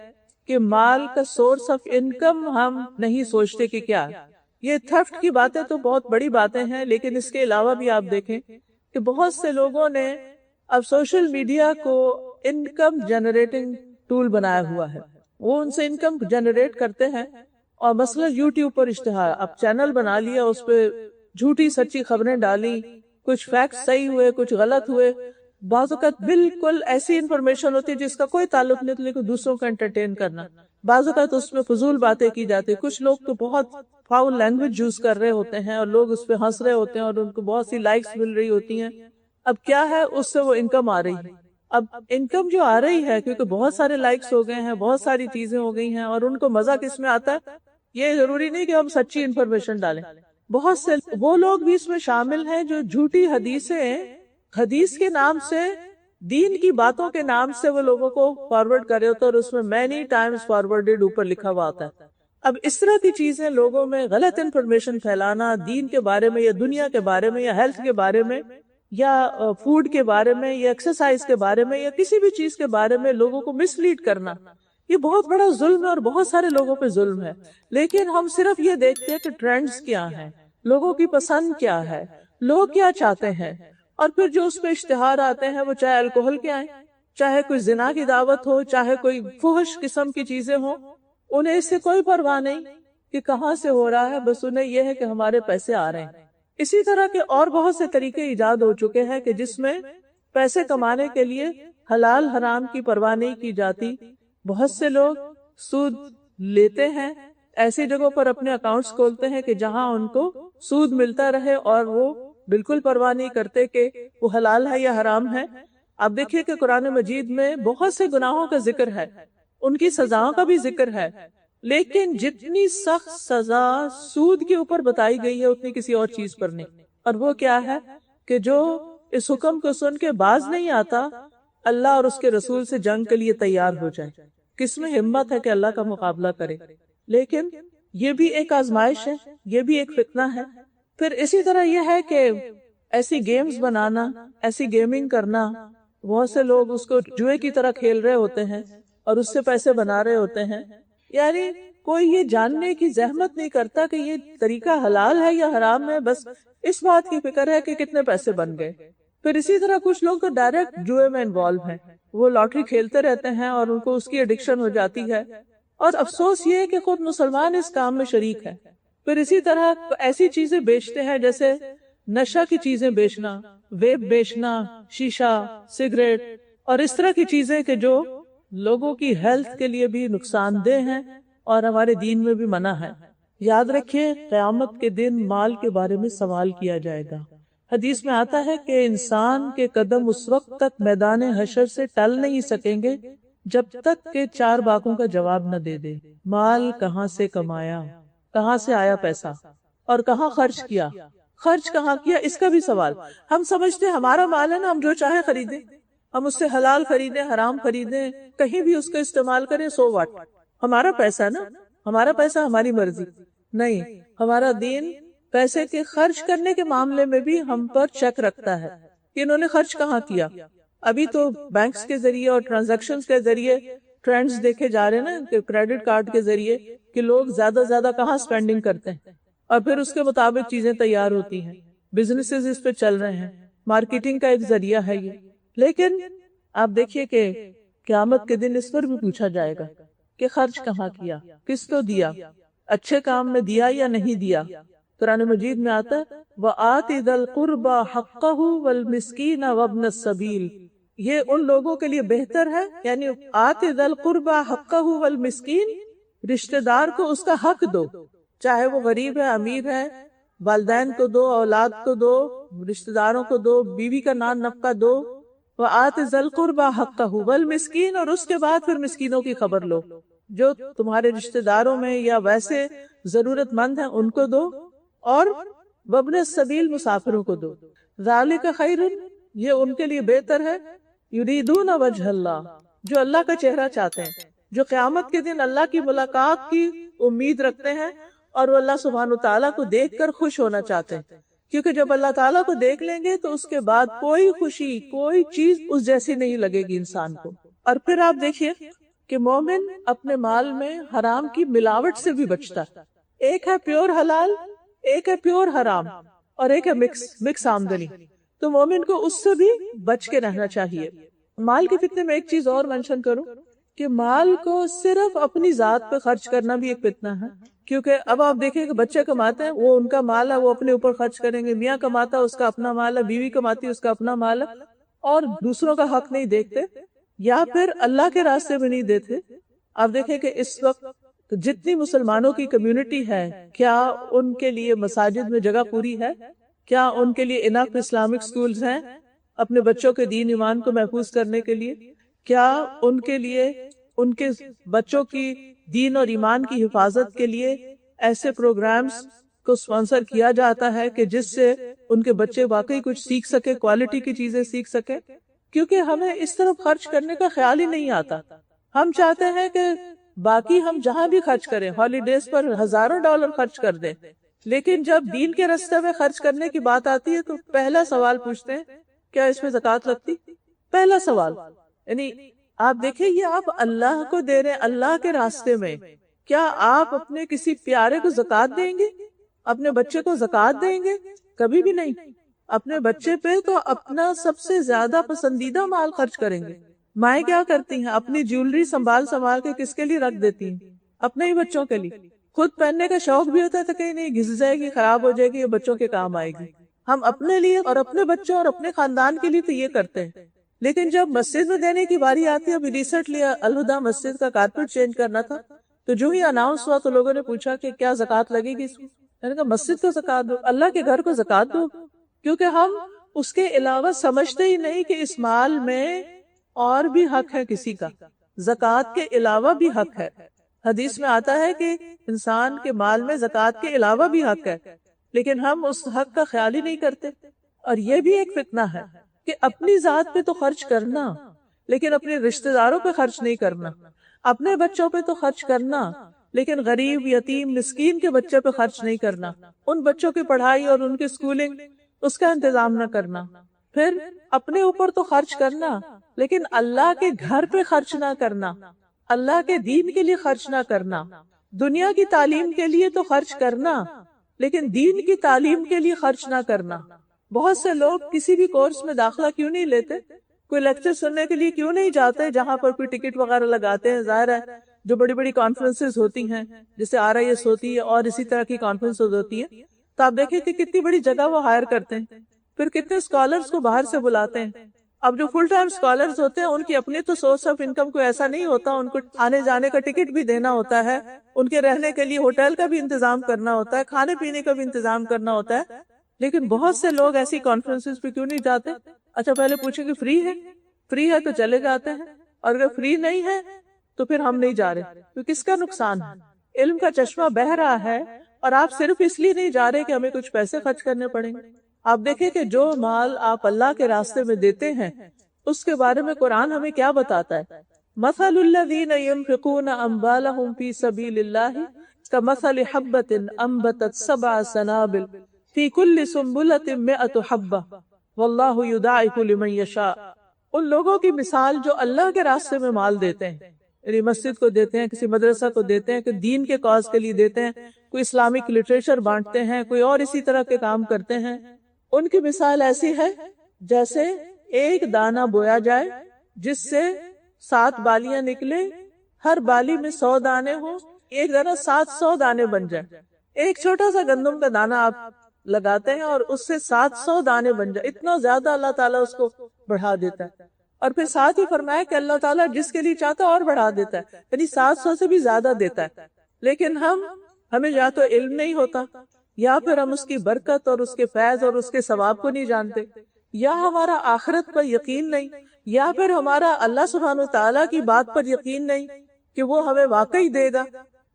کہ مال کا سورس آف انکم ہم نہیں سوچتے کہ کیا ہے۔ یہ تھفٹ کی باتیں تو بہت بڑی باتیں ہیں، لیکن اس کے علاوہ بھی آپ دیکھیں کہ بہت سے لوگوں نے اب سوشل میڈیا کو انکم جنریٹنگ ٹول بنایا ہوا ہے۔ وہ ان سے انکم جنریٹ کرتے ہیں، اور مثلا یوٹیوب پر اشتہار، اب چینل بنا لیا، اس پہ جھوٹی سچی خبریں ڈالی، کچھ فیکٹس صحیح ہوئے، کچھ غلط ہوئے، بعض اوقات بالکل ایسی انفارمیشن ہوتی ہے جس کا کوئی تعلق نہیں، لیکن دوسروں کو انٹرٹین کرنا، بعض اوقات اس میں فضول باتیں کی جاتی، کچھ لوگ تو بہت فاؤل لینگویج یوز کر رہے ہوتے ہیں اور لوگ اس پہ ہنس رہے ہوتے ہیں اور ان کو بہت سی لائکس مل رہی ہوتی ہیں۔ اب کیا ہے، اس سے وہ انکم آ رہی ہے۔ اب انکم جو آ رہی ہے کیونکہ بہت سارے لائکس ہو گئے ہیں، بہت ساری چیزیں ہو گئی ہیں، اور ان کو مزہ کس میں آتا ہے؟ یہ ضروری نہیں کہ ہم سچی انفارمیشن ڈالیں، بہت سے وہ لوگ بھی اس میں شامل ہیں جو جھوٹی حدیث کے نام سے، دین کی باتوں کے نام سے وہ لوگوں کو فارورڈ کرے ہوتے ہیں، اور اس میں مینی ٹائمز فارورڈڈ اوپر لکھا ہوا آتا ہے۔ اب اس طرح کی چیزیں لوگوں میں غلط انفارمیشن پھیلانا، دین کے بارے میں یا دنیا کے بارے میں یا ہیلتھ کے بارے میں یا فوڈ کے بارے میں یا ایکسرسائز کے بارے میں یا کسی بھی چیز کے بارے میں لوگوں کو مس لیڈ کرنا، یہ بہت بڑا ظلم ہے اور بہت سارے لوگوں پہ ظلم ہے۔ لیکن ہم صرف یہ دیکھتے ہیں کہ ٹرینڈز کیا ہیں، لوگوں کی پسند کیا ہے، لوگ کیا چاہتے ہیں، اور پھر جو اس پہ اشتہار آتے ہیں وہ چاہے الکوہل کے آئیں، چاہے کوئی زنا کی دعوت ہو، چاہے کوئی فحش قسم کی چیزیں ہوں، انہیں اس سے کوئی پرواہ نہیں کہ کہاں سے ہو رہا ہے، بس انہیں یہ ہے کہ ہمارے پیسے آ رہے ہیں۔ اسی طرح کے اور بہت سے طریقے ایجاد ہو چکے ہیں کہ جس میں پیسے کمانے کے لیے حلال حرام کی پرواہ نہیں کی جاتی۔ بہت سے لوگ سود لیتے ہیں، ایسی جگہوں پر اپنے اکاؤنٹس کھولتے ہیں کہ جہاں ان کو سود ملتا رہے، اور وہ بالکل پرواہ نہیں کرتے کہ وہ حلال ہے یا حرام ہے۔ آپ دیکھیے کہ قرآن مجید میں بہت سے گناہوں کا ذکر ہے، ان کی سزاؤں کا بھی ذکر ہے، لیکن جتنی سخت سزا سود کے اوپر بتائی گئی ہے اتنی کسی اور چیز پر نہیں۔ اور وہ کیا ہے کہ جو اس حکم کو سن کے باز نہیں آتا اللہ اور اس کے رسول سے جنگ کے لیے تیار ہو جائے، کس میں ہمت ہے کہ اللہ کا مقابلہ کرے؟ لیکن یہ بھی ایک آزمائش ہے، یہ بھی ایک فتنہ ہے۔ پھر اسی طرح یہ ہے کہ ایسی گیمز بنانا، ایسی گیمنگ کرنا، بہت سے لوگ اس کو جوئے کی طرح کھیل رہے ہوتے ہیں اور اس سے پیسے بنا رہے ہوتے ہیں، یعنی کوئی یہ جاننے کی زحمت نہیں کرتا کہ یہ طریقہ حلال ہے یا حرام ہے، بس اس بات کی فکر ہے کہ کتنے پیسے بن گئے۔ پھر اسی طرح کچھ لوگ تو ڈائریکٹ جوئے میں انوالو ہیں، وہ لاٹری کھیلتے رہتے ہیں اور ان کو اس کی ایڈکشن ہو جاتی ہے، اور افسوس یہ ہے کہ خود مسلمان اس کام میں شریک ہے۔ پھر اسی طرح ایسی چیزیں بیچتے ہیں جیسے نشہ کی چیزیں بیچنا، ویپ بیچنا، شیشہ، سگریٹ، اور اس طرح کی چیزیں کہ جو لوگوں کی ہیلتھ کے لیے بھی نقصان دہ ہیں اور ہمارے دین میں بھی منع ہے۔ یاد رکھیے قیامت کے دن مال کے بارے میں سوال کیا جائے گا۔ حدیث میں آتا ہے کہ انسان کے قدم اس وقت تک میدان حشر سے ٹل نہیں سکیں گے جب تک کہ 4 باتوں کا جواب نہ دے دے۔ مال کہاں سے کمایا، کہاں سے آیا پیسہ، اور کہاں خرچ کیا، خرچ کہاں کیا، اس کا بھی سوال۔ ہم سمجھتے ہیں ہمارا مال ہے نا، ہم جو چاہے خریدیں، ہم اس سے حلال خریدیں، حرام خریدیں، کہیں بھی اس کو استعمال کریں، سو واٹ، ہمارا پیسہ نا، ہمارا پیسہ ہماری مرضی۔ نہیں، ہمارا دین پیسے کے خرچ کرنے کے معاملے میں بھی ہم پر چیک رکھتا ہے کہ انہوں نے خرچ کہاں کیا۔ ابھی تو بینکس کے ذریعے اور ٹرانزیکشنز کے ذریعے ٹرینڈز دیکھے جا رہے ہیں نا، کہ کریڈٹ کارڈ کے ذریعے کہ لوگ زیادہ زیادہ کہاں سپینڈنگ کرتے ہیں، اور پھر اس کے مطابق چیزیں تیار ہوتی ہیں، بزنسز اس پہ چل رہے ہیں، مارکیٹنگ کا ایک ذریعہ ہے یہ۔ لیکن آپ دیکھیے کہ قیامت کے دن اس پر بھی پوچھا جائے گا کہ خرچ کہاں کیا، کس کو دیا، اچھے کام میں دیا یا نہیں دیا۔ قرآن مجید میں آتا ہے وَآتِ ذَا الْقُرْبَى حَقَّهُ وَالْمِسْكِينَ وَابْنَ السَّبِيلِ، یہ ان لوگوں کے لیے بہتر ہے، یعنی آتِ ذَا الْقُرْبَى حَقَّهُ وَالْمِسْكِينَ، رشتہ دار کو اس کا حق دو، چاہے وہ غریب ہے، امیر ہے، والدین کو دو، اولاد کو دو، رشتہ داروں کو دو، بیوی کا نان نفقہ دو۔ وَآتِ ذَا الْقُرْبَى حَقَّهُ وَالْمِسْكِينَ، اور اس کے بعد پھر مسکینوں کی خبر لو، جو تمہارے رشتہ داروں میں یا ویسے ضرورت مند ہیں ان کو دو، اور وابن السبیل، مسافروں کو دو۔ ذالک خیر، یہ ان کے لیے بہتر ہے، یریدون وجہ اللہ، جو اللہ کا چہرہ چاہتے ہیں۔ جو قیامت کے دن اللہ کی ملاقات کی امید رکھتے ہیں اور وہ اللہ سبحانہ تعالیٰ کو دیکھ کر خوش ہونا چاہتے ہیں، کیونکہ جب اللہ تعالیٰ کو دیکھ لیں گے تو اس کے بعد کوئی خوشی، کوئی چیز اس جیسی نہیں لگے گی انسان کو۔ اور پھر آپ دیکھیے کہ مومن اپنے مال میں حرام کی ملاوٹ سے بھی بچتا ہے۔ ایک ہے پیور حلال، ایک ہے پیور حرام، اور ایک ہے مکس آمدنی، تو مومن کو اس سے بھی بچ کے رہنا چاہیے۔ مال کے فتنے میں ایک چیز اور منشن کروں کہ مال کو صرف اپنی ذات پہ خرچ کرنا بھی ایک فتنہ ہے، کیونکہ اب آپ دیکھیں کہ بچے کماتے ہیں، وہ ان کا مال ہے، وہ اپنے اوپر خرچ کریں گے، میاں کماتا ہے، اس کا اپنا مال ہے، بیوی کماتی ہے، اس کا اپنا مال ہے، اور دوسروں کا حق نہیں دیکھتے یا پھر اللہ کے راستے میں نہیں دیتے۔ آپ دیکھیں کہ اس وقت جتنی مسلمانوں کی کمیونٹی ہے، کیا ان کے لیے مساجد میں جگہ پوری ہے؟ کیا ان کے لیے انف اسلامک سکولز ہیں اپنے بچوں کے دین ایمان کو محفوظ کرنے کے لیے؟ کیا ان کے لیے، ان کے بچوں کی دین اور ایمان کی حفاظت کے لیے ایسے پروگرامز کو اسپانسر کیا جاتا ہے کہ جس سے ان کے بچے واقعی کچھ سیکھ سکے، کوالٹی کی چیزیں سیکھ سکے؟ کیونکہ ہمیں اس طرف خرچ کرنے کا خیال ہی نہیں آتا۔ ہم چاہتے ہیں کہ باقی ہم جہاں بھی خرچ کریں، ہالیڈیز پر ہزاروں ڈالر خرچ کر دیں، لیکن جب دین کے راستے میں خرچ کرنے کی بات آتی ہے تو پہلا سوال پوچھتے ہیں کیا اس میں زکوٰۃ لگتی؟ پہلا سوال۔ یعنی آپ دیکھیں یہ آپ اللہ کو دے رہے ہیں، اللہ کے راستے میں، کیا آپ اپنے کسی پیارے کو زکوٰۃ دیں گے؟ اپنے بچے کو زکوٰۃ دیں گے؟ کبھی بھی نہیں۔ اپنے بچے پہ تو اپنا سب سے زیادہ پسندیدہ مال خرچ کریں گے۔ مائیں کیا کرتی ہیں؟ اپنی جیولری سنبھال کے کس کے لیے رکھ دیتی ہیں؟ اپنے ہی بچوں کے لیے۔ خود پہننے کا شوق بھی ہوتا ہے تو کہیں نہیں گھس جائے گی، خراب ہو جائے گی، یہ بچوں کے کام آئے گی۔ ہم اپنے لیے اور اپنے بچوں اور اپنے خاندان کے لیے تو یہ کرتے ہیں، لیکن جب مسجد میں دینے کی باری آتی ہے، ابھی ریسنٹلی الہدا مسجد کا کارپیٹ چینج کرنا تھا، تو جو ہی اناؤنس ہوا تو لوگوں نے پوچھا کہ کیا زکوٰۃ لگے گی اس میں؟ میں نے کہا مسجد کو زکوٰۃ دو، اللہ کے گھر کو زکوٰۃ دو، کیونکہ ہم اس کے علاوہ سمجھتے ہی نہیں کہ اس مال میں اور بھی حق ہے کسی کا، زکوٰۃ کے علاوہ بھی حق ہے۔ حدیث میں آتا ہے کہ انسان کے مال میں زکوٰۃ کے علاوہ بھی حق ہے، لیکن ہم اس حق کا خیال ہی نہیں کرتے۔ اور یہ بھی ایک فتنہ ہے کہ اپنی ذات پہ تو خرچ کرنا، لیکن اپنے رشتہ داروں پہ خرچ نہیں کرنا، اپنے بچوں پہ تو خرچ کرنا، لیکن غریب، یتیم، مسکین کے بچے پہ خرچ نہیں کرنا، ان بچوں کی پڑھائی اور ان کی سکولنگ اس کا انتظام نہ کرنا۔ پھر اپنے اوپر تو خرچ کرنا، لیکن اللہ کے گھر پہ خرچ نہ کرنا، اللہ کے دین کے لیے خرچ نہ کرنا، دنیا کی تعلیم کے لیے تو خرچ کرنا، لیکن دین کی تعلیم کے لیے خرچ نہ کرنا۔ بہت سے لوگ کسی بھی کورس میں داخلہ کیوں نہیں لیتے، کوئی لیکچر سننے کے لیے کیوں نہیں جاتے جہاں پر کوئی ٹکٹ وغیرہ لگاتے ہیں؟ ظاہر ہے جو بڑی بڑی کانفرنسز ہوتی ہیں، جیسے RIS ہوتی ہے اور اسی طرح کی کانفرنسز ہوتی ہیں، تو آپ دیکھیں کہ کتنی بڑی جگہ وہ ہائر کرتے ہیں، پھر کتنے اسکالرز کو باہر سے بلاتے ہیں۔ اب جو فل ٹائم اسکالرز ہوتے ہیں ان کی اپنی تو سورس آف انکم کوئی ایسا نہیں ہوتا، ان کو آنے جانے کا ٹکٹ بھی دینا ہوتا ہے، ان کے رہنے کے لیے ہوٹل کا بھی انتظام کرنا ہوتا ہے، کھانے پینے کا بھی انتظام کرنا ہوتا ہے، لیکن بہت سے لوگ ایسی کانفرنسز پہ کیوں نہیں جاتے؟ اچھا پہلے پوچھیں کہ فری ہے؟ فری ہے تو چلے جاتے ہیں، اور اگر فری نہیں ہے تو پھر ہم نہیں جا رہے، تو کس کا نقصان ہے؟ علم کا چشمہ بہہ رہا ہے اور آپ صرف اس لیے نہیں جا رہے کہ ہمیں کچھ پیسے خرچ کرنے پڑیں گے۔ آپ دیکھیں کہ جو مال آپ اللہ کے راستے میں دیتے ہیں اس کے بارے میں قرآن ہمیں کیا بتاتا ہے؟ مثل الذین ينفقون اموالهم فی سبیل اللہ کمثل حبۃ انبتت 7 سنابل فی کل سنبلۃ 100 حبۃ واللہ یضاعف لمن یشاء۔ ان لوگوں کی مثال جو اللہ کے راستے میں مال دیتے ہیں، یعنی مسجد کو دیتے ہیں، کسی مدرسہ کو دیتے ہیں، کہ دین کے کاز کے لیے دیتے ہیں، کوئی اسلامک لٹریچر بانٹتے ہیں، کوئی اور اسی طرح کے کام کرتے ہیں، ان کی مثال ایسی ہے جیسے ایک دانہ بویا جائے جس سے 7 بالیاں نکلے، ہر بالی میں 100 دانے ہوں، ایک دانہ 700 دانے بن جائے۔ ایک چھوٹا سا گندم کا دانہ آپ لگاتے ہیں اور اس سے 700 دانے بن جائے، اتنا زیادہ اللہ تعالیٰ اس کو بڑھا دیتا ہے۔ اور پھر ساتھ ہی فرمایا کہ اللہ تعالیٰ جس کے لیے چاہتا ہے اور بڑھا دیتا ہے، یعنی 700 سے بھی زیادہ دیتا ہے۔ لیکن ہمیں یا تو علم نہیں ہوتا، یا پھر ہم اس کی برکت اور اس کے فیض اور اس کے ثواب کو نہیں جانتے، یا ہمارا آخرت پر یقین نہیں، یا پھر ہمارا اللہ سبحانہ تعالیٰ کی بات پر یقین نہیں کہ وہ ہمیں واقعی دے گا۔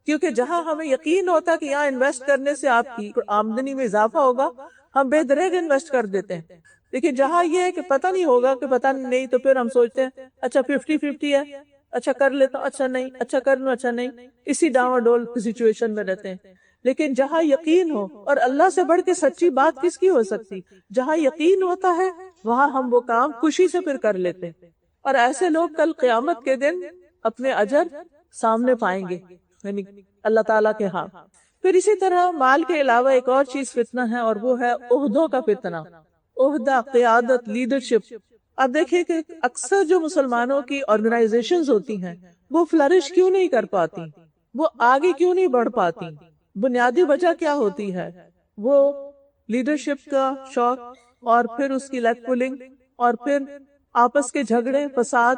کیونکہ جہاں ہمیں یقین ہوتا کہ یہاں انویسٹ کرنے سے آپ کی آمدنی میں اضافہ ہوگا، ہم بے دریغ انویسٹ کر دیتے ہیں۔ لیکن جہاں یہ ہے کہ پتہ نہیں ہوگا کہ پتہ نہیں، تو پھر ہم سوچتے ہیں اچھا 50-50 ہے، اچھا کر لیتا ہوں، اچھا نہیں، اچھا کر لوں، اچھا نہیں، اسی ڈاواں ڈول سچویشن میں رہتے ہیں. لیکن جہاں یقین ہو، اور اللہ سے بڑھ کے سچی بات کس کی ہو سکتی، جہاں یقین ہوتا ہے وہاں ہم وہ کام خوشی سے پھر کر لیتے ہیں. اور ایسے لوگ کل قیامت کے دن اپنے اجر سامنے پائیں گے، یعنی اللہ تعالیٰ کے ہاں. پھر اسی طرح مال کے علاوہ ایک اور چیز فتنہ ہے، اور وہ ہے عہدوں کا فتنہ. عہدہ، قیادت، لیڈرشپ. اب دیکھیں کہ اکثر جو مسلمانوں کی آرگنائزیشنز ہوتی ہیں وہ فلرش کیوں نہیں کر پاتی، وہ آگے کیوں نہیں بڑھ پاتی؟ بنیادی وجہ کیا ہوتی ہے؟ وہ لیڈرشپ کا شوق، اور پھر اس کی لیگ پولنگ، اور پھر آپس کے جھگڑے فساد.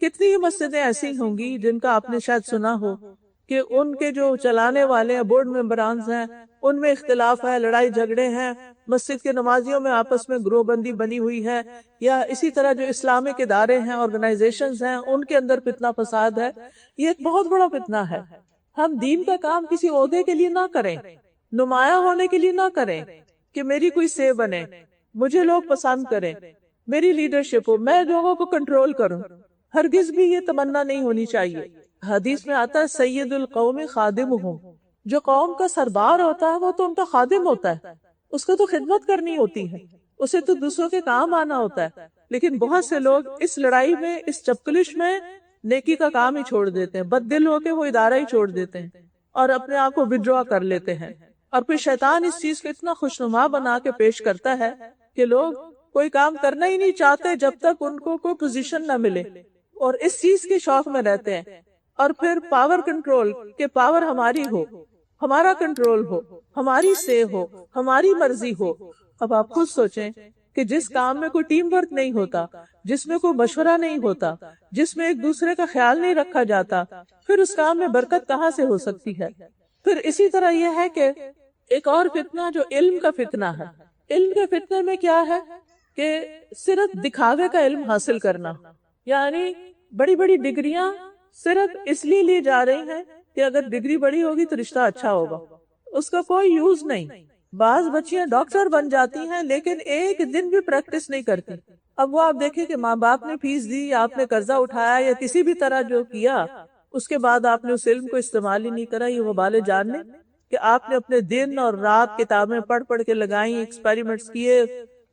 کتنی ہی مسجدیں ایسی ہوں گی جن کا آپ نے شاید سنا ہو کہ ان کے جو چلانے والے ہیں، بورڈ ممبرانز ہیں، ان میں اختلاف ہے، لڑائی جھگڑے ہیں. مسجد کے نمازیوں میں آپس میں گروہ بندی بنی ہوئی ہے، یا اسی طرح جو اسلامک ادارے ہیں، آرگنائزیشنز ہیں، ان کے اندر فتنہ فساد ہے. یہ ایک بہت بڑا فتنہ ہے. ہم دین کا کام کسی عہدے کے لیے نہ کریں، نمایاں ہونے کے لیے نہ کریں کہ میری کوئی سے بنے، مجھے لوگ پسند کریں، میری لیڈرشپ ہو، میں لوگوں کو کنٹرول کروں. ہرگز بھی یہ تمنا نہیں ہونی چاہیے. حدیث میں آتا ہے سید القوم خادمہم، جو قوم کا سردار ہوتا ہے وہ تو ان کا خادم ہوتا ہے، اس کو تو خدمت کرنی ہوتی ہے، اسے تو دوسروں کے کام آنا ہوتا ہے. لیکن بہت سے لوگ اس لڑائی میں، اس چپکلش میں نیکی کا کام ہی چھوڑ دیتے ہیں، بد دل ہو کے وہ ادارہ ہی چھوڑ دیتے ہیں اور اپنے آپ کو وڈرا کر لیتے ہیں. اور پھر شیطان اس چیز کو اتنا خوشنما بنا کے پیش کرتا ہے کہ لوگ کوئی کام کرنا ہی نہیں چاہتے جب تک ان کو کوئی پوزیشن نہ ملے، اور اس چیز کے شوق میں رہتے ہیں. اور پھر پاور کنٹرول، کہ پاور ہماری ہو، ہمارا کنٹرول ہو، ہماری سے ہو، ہماری مرضی ہو. اب آپ خود سوچیں کہ جس کام میں کوئی ٹیم ورک نہیں ہوتا، جس میں کوئی مشورہ نہیں ہوتا، جس میں ایک دوسرے کا خیال نہیں رکھا جاتا، پھر اس کام میں برکت کہاں سے ہو سکتی ہے؟ پھر اسی طرح یہ ہے کہ ایک اور فتنہ جو علم کا فتنہ ہے. علم کے فتنے میں کیا ہے کہ صرف دکھاوے کا علم حاصل کرنا، یعنی بڑی بڑی ڈگریاں صرف اس لیے لی جا رہی ہیں کہ اگر ڈگری بڑی ہوگی تو رشتہ اچھا ہوگا، اس کا کوئی یوز نہیں. بعض بچیاں ڈاکٹر بن جاتی ہیں لیکن ایک دن بھی پریکٹس نہیں کرتی. اب وہ آپ دیکھیں کہ ماں باپ نے فیس دی، یا آپ نے قرضہ اٹھایا، یا کسی بھی طرح جو کیا، اس کے بعد آپ نے اس علم کو استعمال ہی نہیں کرا. یہ وبال جاننے کہ آپ نے اپنے دن اور رات کتابیں پڑھ پڑھ کے لگائیں، ایکسپیریمنٹس کیے،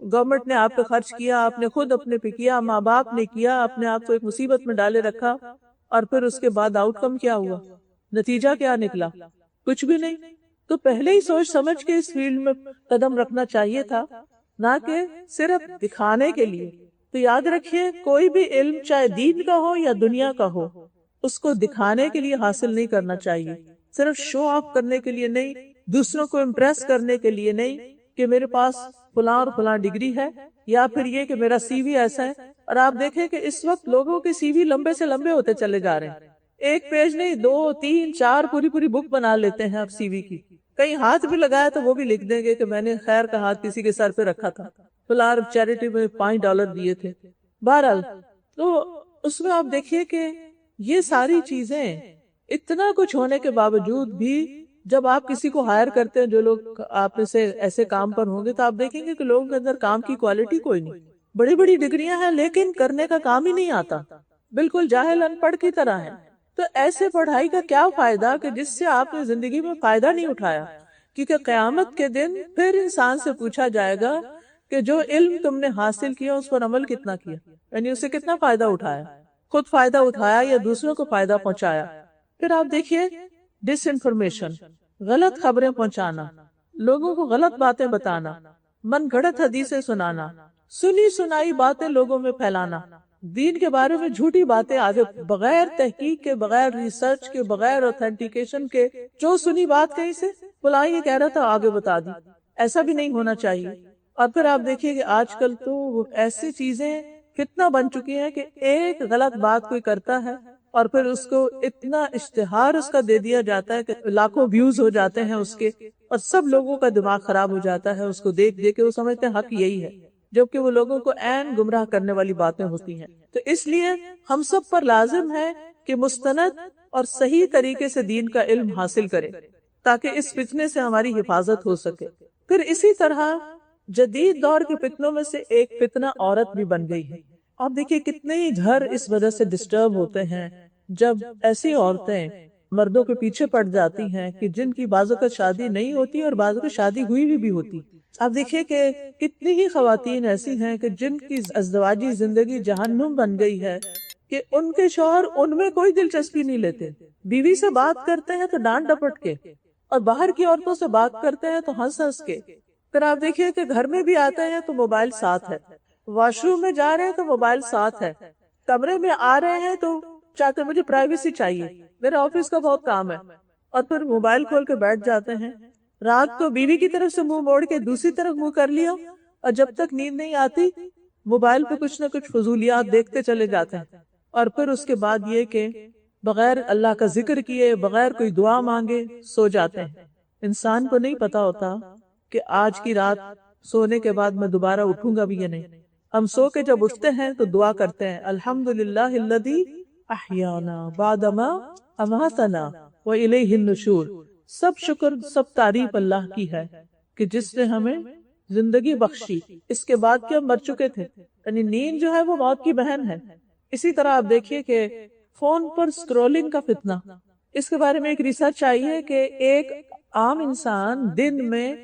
گورنمنٹ نے آپ پہ خرچ کیا، آپ نے خود اپنے پہ کیا، ماں باپ نے کیا، اپنے آپ کو ایک مصیبت میں ڈالے رکھا، اور پھر اس کے بعد آؤٹ کم کیا ہوا؟ نتیجہ کیا نکلا؟ کچھ بھی نہیں. تو پہلے ہی سوچ سمجھ کے اس فیلڈ میں قدم رکھنا چاہیے تھا، نہ کہ صرف دکھانے کے لیے. تو یاد رکھیے کوئی بھی علم چاہے دین کا ہو یا دنیا کا ہو، اس کو دکھانے کے لیے حاصل نہیں کرنا چاہیے، صرف شو آف کرنے کے لیے نہیں، دوسروں کو امپریس کرنے کے لیے نہیں کہ میرے پاس فلاں اور فلاں ڈگری ہے، یا پھر یہ کہ میرا سی وی ایسا ہے. اور آپ دیکھیں کہ اس وقت لوگوں کے سی وی لمبے سے لمبے ہوتے چلے جا رہے ہیں، ایک پیج نہیں، 2 3 4 پوری پوری بک بنا لیتے ہیں اب سی وی کی. کہیں ہاتھ بھی لگایا تو وہ بھی لکھ دیں گے کہ میں نے خیر کا ہاتھ کسی کے سر پہ رکھا تھا، فلاں چیریٹی میں $5 دیے تھے. بہرحال تو اس میں آپ دیکھیے کہ یہ ساری چیزیں اتنا کچھ ہونے کے باوجود بھی جب آپ کسی کو ہائر کرتے ہیں، جو لوگ آپ سے ایسے کام پر ہوں گے، تو آپ دیکھیں گے کہ لوگوں کے اندر کام کی کوالٹی کوئی نہیں. بڑی بڑی ڈگریاں ہیں لیکن کرنے کا کام ہی نہیں آتا، بالکل جاہل ان پڑھ کی طرح ہے. تو ایسے پڑھائی کا کیا فائدہ کہ جس سے آپ نے زندگی میں فائدہ نہیں اٹھایا؟ کیونکہ قیامت کے دن پھر انسان سے پوچھا جائے گا کہ جو علم تم نے حاصل کیا اس پر عمل کتنا کیا، یعنی اسے کتنا فائدہ اٹھایا، خود فائدہ اٹھایا یا دوسروں کو فائدہ پہنچایا. پھر آپ دیکھیے ڈس انفارمیشن، غلط خبریں پہنچانا، لوگوں کو غلط باتیں بتانا، من گھڑت حدیثیں سنانا، سنی سنائی باتیں لوگوں میں پھیلانا، دین کے بارے میں جھوٹی باتیں آگے بغیر تحقیق کے، بغیر ریسرچ کے، بغیر اوتھینٹیکیشن کے، جو سنی بات کہیں سے فلاں یہ کہہ رہا تھا آگے بتا دی. ایسا بھی نہیں ہونا چاہیے. اور پھر آپ دیکھیے کہ آج کل تو ایسی چیزیں کتنا بن چکی ہیں کہ ایک غلط بات کوئی کرتا ہے اور پھر اس کو اتنا اشتہار اس کا دے دیا جاتا ہے کہ لاکھوں ویوز ہو جاتے ہیں اس کے، اور سب لوگوں کا دماغ خراب ہو جاتا ہے اس کو دیکھ دیکھ کے. وہ سمجھتے ہیں حق یہی ہے، جبکہ وہ لوگوں کو عین گمراہ کرنے والی باتیں ہوتی ہیں. تو اس لیے ہم سب پر لازم ہے کہ مستند اور صحیح طریقے سے دین کا علم حاصل کریں تاکہ اس فتنے سے ہماری حفاظت ہو سکے. پھر اسی طرح جدید دور کے فتنوں میں سے ایک فتنہ عورت بھی بن گئی ہے. آپ دیکھیے کتنے ہی گھر اس وجہ سے ڈسٹرب ہوتے ہیں، جب ایسی عورتیں مردوں کے پیچھے پڑ جاتی ہیں کہ جن کی بعضوں کا شادی نہیں ہوتی اور بعضوں کی شادی ہوئی بھی ہوتی. آپ دیکھیے کہ کتنی ہی خواتین ایسی ہیں کہ جن کی ازدواجی زندگی جہنم بن گئی ہے کہ ان کے شوہر ان میں کوئی دلچسپی نہیں لیتے. بیوی سے بات کرتے ہیں تو ڈانٹ ڈپٹ کے، اور باہر کی عورتوں سے بات کرتے ہیں تو ہنس ہنس کے. پھر آپ دیکھیے کہ گھر میں بھی آتے ہیں تو موبائل ساتھ ہے، واش روم میں جا رہے ہیں تو موبائل ساتھ ہے، کمرے میں آ رہے ہیں تو چاہتے مجھے پرائیویسی چاہیے، میرے آفس کا بہت کام ہے، اور پھر موبائل کھول کے بیٹھ جاتے ہیں. رات کو بیوی کی طرف سے منہ موڑ کے دوسری طرف منہ کر لیا، اور جب تک نیند نہیں آتی موبائل پہ کچھ نہ کچھ فضولیات دیکھتے چلے جاتے ہیں. اور پھر اس کے بعد یہ کہ بغیر اللہ کا ذکر کیے، بغیر کوئی دعا مانگے سو جاتے ہیں. انسان کو نہیں پتا ہوتا کہ آج کی رات سونے کے بعد میں دوبارہ اٹھوں گا بھی یا نہیں. ہم سو کے جب اٹھتے ہیں تو دعا کرتے ہیں، الحمدللہ الذی احیانا بعد ما اماتنا والیہ النشور. سب شکر، سب تعریف اللہ کی ہے کہ جس نے ہمیں زندگی بخشی، اس کے بعد کہ ہم مر چکے تھے. یعنی نیند جو ہے وہ موت کی بہن ہے. اسی طرح آپ دیکھیے کہ فون پر سکرولنگ کا فتنہ، اس کے بارے میں ایک ریسرچ آئی ہے کہ ایک عام انسان دن میں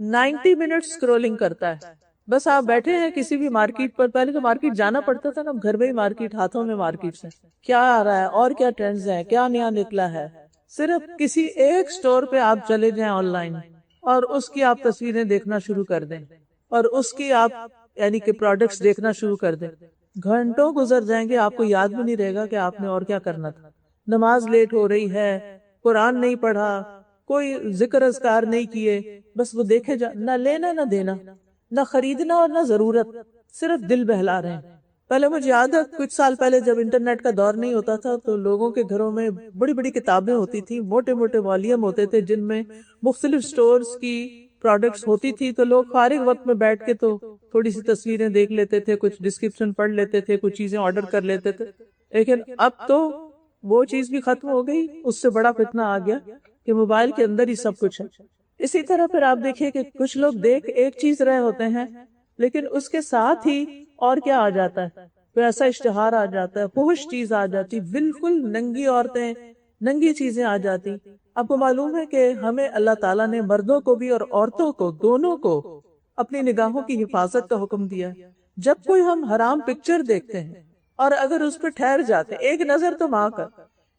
90 منٹ سکرولنگ کرتا ہے. بس آپ بیٹھے ہیں کسی بھی مارکیٹ پر، پہلے تو مارکیٹ جانا پڑتا تھا نا، گھر میں ہی مارکیٹ، ہاتھوں میں مارکیٹ سے کیا آ رہا ہے اور کیا ٹرینڈز ہیں، کیا نیا نکلا ہے. صرف کسی ایک سٹور پہ آپ چلے جائیں آن لائن اور اس کی آپ تصویریں دیکھنا شروع کر دیں اور اس کی آپ یعنی کہ پروڈکٹس دیکھنا شروع کر دیں، گھنٹوں گزر جائیں گے، آپ کو یاد بھی نہیں رہے گا کہ آپ نے اور کیا کرنا تھا. نماز لیٹ ہو رہی ہے، قرآن نہیں پڑھا، کوئی ذکر اذکار نہیں کیے، بس وہ دیکھے جا، نہ لینا نہ دینا، نہ خریدنا اور نہ ضرورت، صرف دل بہلا رہے ہیں. پہلے مجھے یاد ہے کچھ سال پہلے جب انٹرنیٹ کا دور نہیں ہوتا تھا تو لوگوں کے گھروں میں بڑی بڑی کتابیں ہوتی تھی، موٹے موٹے والیوم ہوتے تھے جن میں مختلف سٹورز کی پروڈکٹس ہوتی تھی. تو لوگ فارغ وقت میں بیٹھ کے تو تھوڑی سی تصویریں دیکھ لیتے تھے، کچھ ڈسکرپشن پڑھ لیتے تھے، کچھ چیزیں آرڈر کر لیتے تھے. لیکن اب تو وہ چیز بھی ختم ہو گئی، اس سے بڑا فتنہ آ گیا کہ موبائل کے اندر ہی سب کچھ ہے. اسی طرح پھر آپ دیکھیے کہ کچھ لوگ دیکھ ایک چیز رہے ہوتے ہیں لیکن اس کے ساتھ ہی اور کیا آ جاتا ہے، کوئی ایسا اشتہار آ جاتا ہے، فحش چیز آ جاتی، بالکل ننگی عورتیں، ننگی چیزیں آ جاتی. آپ کو معلوم ہے کہ ہمیں اللہ تعالیٰ نے مردوں کو بھی اور عورتوں کو دونوں کو اپنی نگاہوں کی حفاظت کا حکم دیا. جب کوئی ہم حرام پکچر دیکھتے ہیں اور اگر اس پہ ٹھہر جاتے ہیں، ایک نظر تو معاف کر،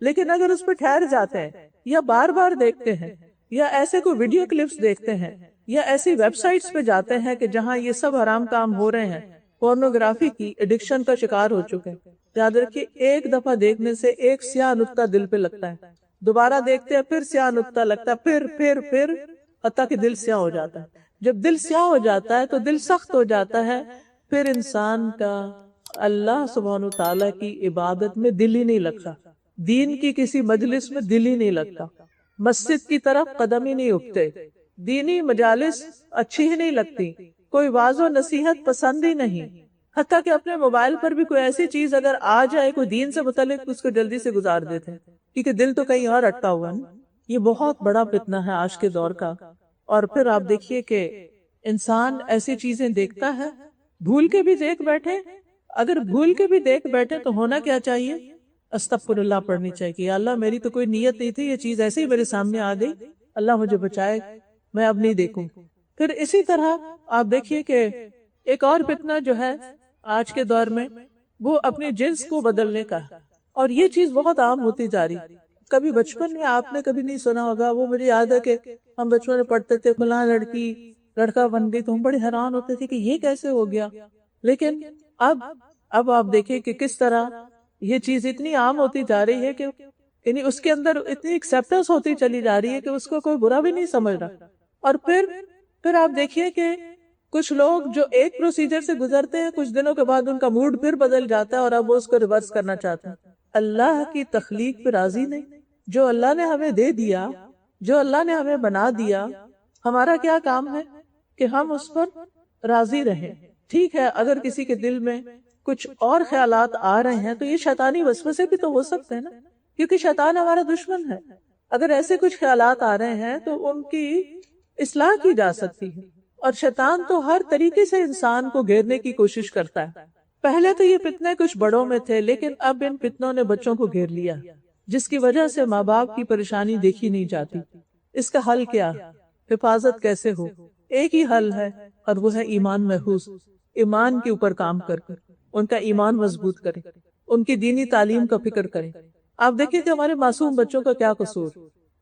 لیکن اگر اس پہ ٹھہر جاتے ہیں یا بار بار دیکھتے ہیں یا ایسے کوئی ویڈیو کلپس دیکھتے ہیں یا ایسی ویب سائٹس پہ جاتے ہیں کہ جہاں یہ سب حرام کام ہو رہے ہیں، پورنوگرافی کی ایڈکشن کا شکار ہو چکے ہیں، یاد رکھیے ایک دفعہ دیکھنے سے ایک سیاہ نقطہ دل پہ لگتا ہے، دوبارہ دیکھتے ہیں پھر سیاہ نقطہ لگتا ہے، پھر حتیٰ کہ دل سیاہ ہو جاتا ہے. جب دل سیاہ ہو جاتا ہے تو دل سخت ہو جاتا ہے، پھر انسان کا اللہ سبحانہ تعالیٰ کی عبادت میں دل ہی نہیں لگتا، دین کی کسی مجلس میں دل ہی نہیں لگتا، مسجد کی طرف قدم ہی نہیں اٹھتے، دینی مجالس اچھی ہی نہیں لگتی، کوئی واعظ و نصیحت پسند ہی نہیں، حتیٰ کہ اپنے موبائل پر بھی کوئی ایسی چیز اگر آ جائے کوئی دین سے متعلق اس کو جلدی سے گزار دیتے ہیں کیونکہ دل تو کہیں اور اٹکا ہوا ہے. یہ بہت بڑا فتنہ ہے آج کے دور کا. اور پھر آپ دیکھیے کہ انسان ایسی چیزیں دیکھتا ہے، بھول کے بھی دیکھ بیٹھے، اگر بھول کے بھی دیکھ بیٹھے تو ہونا کیا چاہیے، استغفر اللہ پڑھنی چاہیے کہ یا اللہ میری تو کوئی نیت نہیں تھی، یہ چیز ایسے ہی میرے سامنے آ گئی، اللہ مجھے بچائے، میں اب نہیں دیکھوں. پھر اسی طرح آپ دیکھیے کہ ایک اور فتنہ جو ہے آج کے دور میں وہ اپنے جنس کو بدلنے کا، اور یہ چیز بہت عام ہوتی جا رہی. کبھی بچپن میں آپ نے کبھی نہیں سنا ہوگا، وہ مجھے یاد ہے کہ ہم بچپن میں پڑھتے تھے فلاں لڑکی لڑکا بن گئی تو ہم بڑے حیران ہوتے تھے کہ یہ کیسے ہو گیا. لیکن اب آپ دیکھیں کہ کس طرح یہ چیز اتنی عام ہوتی جا رہی ہے کہ یعنی اس کے اندر اتنی ایکسیپٹنس ہوتی چلی جا رہی ہے کہ اس کو کوئی برا بھی نہیں سمجھ رہا. اور پھر آپ دیکھیے کہ کچھ لوگ جو ایک پروسیجر سے گزرتے ہیں کچھ دنوں کے بعد ان کا موڈ پھر بدل جاتا ہے اور اب وہ اس کو ریورس کرنا چاہتے ہیں. اللہ کی تخلیق پہ راضی نہیں، جو اللہ نے ہمیں دے دیا، جو اللہ نے ہمیں بنا دیا، ہمارا کیا کام ہے کہ ہم اس پر راضی رہیں. ٹھیک ہے اگر کسی کے دل میں کچھ اور خیالات آ رہے ہیں تو یہ شیطانی وسوسے بھی تو ہو سکتے ہیں نا، کیونکہ شیطان ہمارا دشمن ہے. اگر ایسے کچھ خیالات آ رہے ہیں تو ان کی اصلاح کی جا سکتی ہے، اور شیطان تو ہر طریقے سے انسان کو گھیرنے کی کوشش کرتا ہے. پہلے تو یہ فتنے کچھ بڑوں میں تھے، لیکن اب ان فتنوں نے بچوں کو گھیر لیا، جس کی وجہ سے ماں باپ کی پریشانی دیکھی نہیں جاتی۔ اس کا حل کیا؟ حفاظت کیسے ہو؟ ایک ہی حل ہے، اور وہ ہے ایمان محفوظ، ایمان کے اوپر کام کر کے ان کا ایمان مضبوط کریں، ان کی دینی تعلیم کا فکر کریں۔ آپ دیکھیں کہ ہمارے معصوم بچوں کا کیا قصور،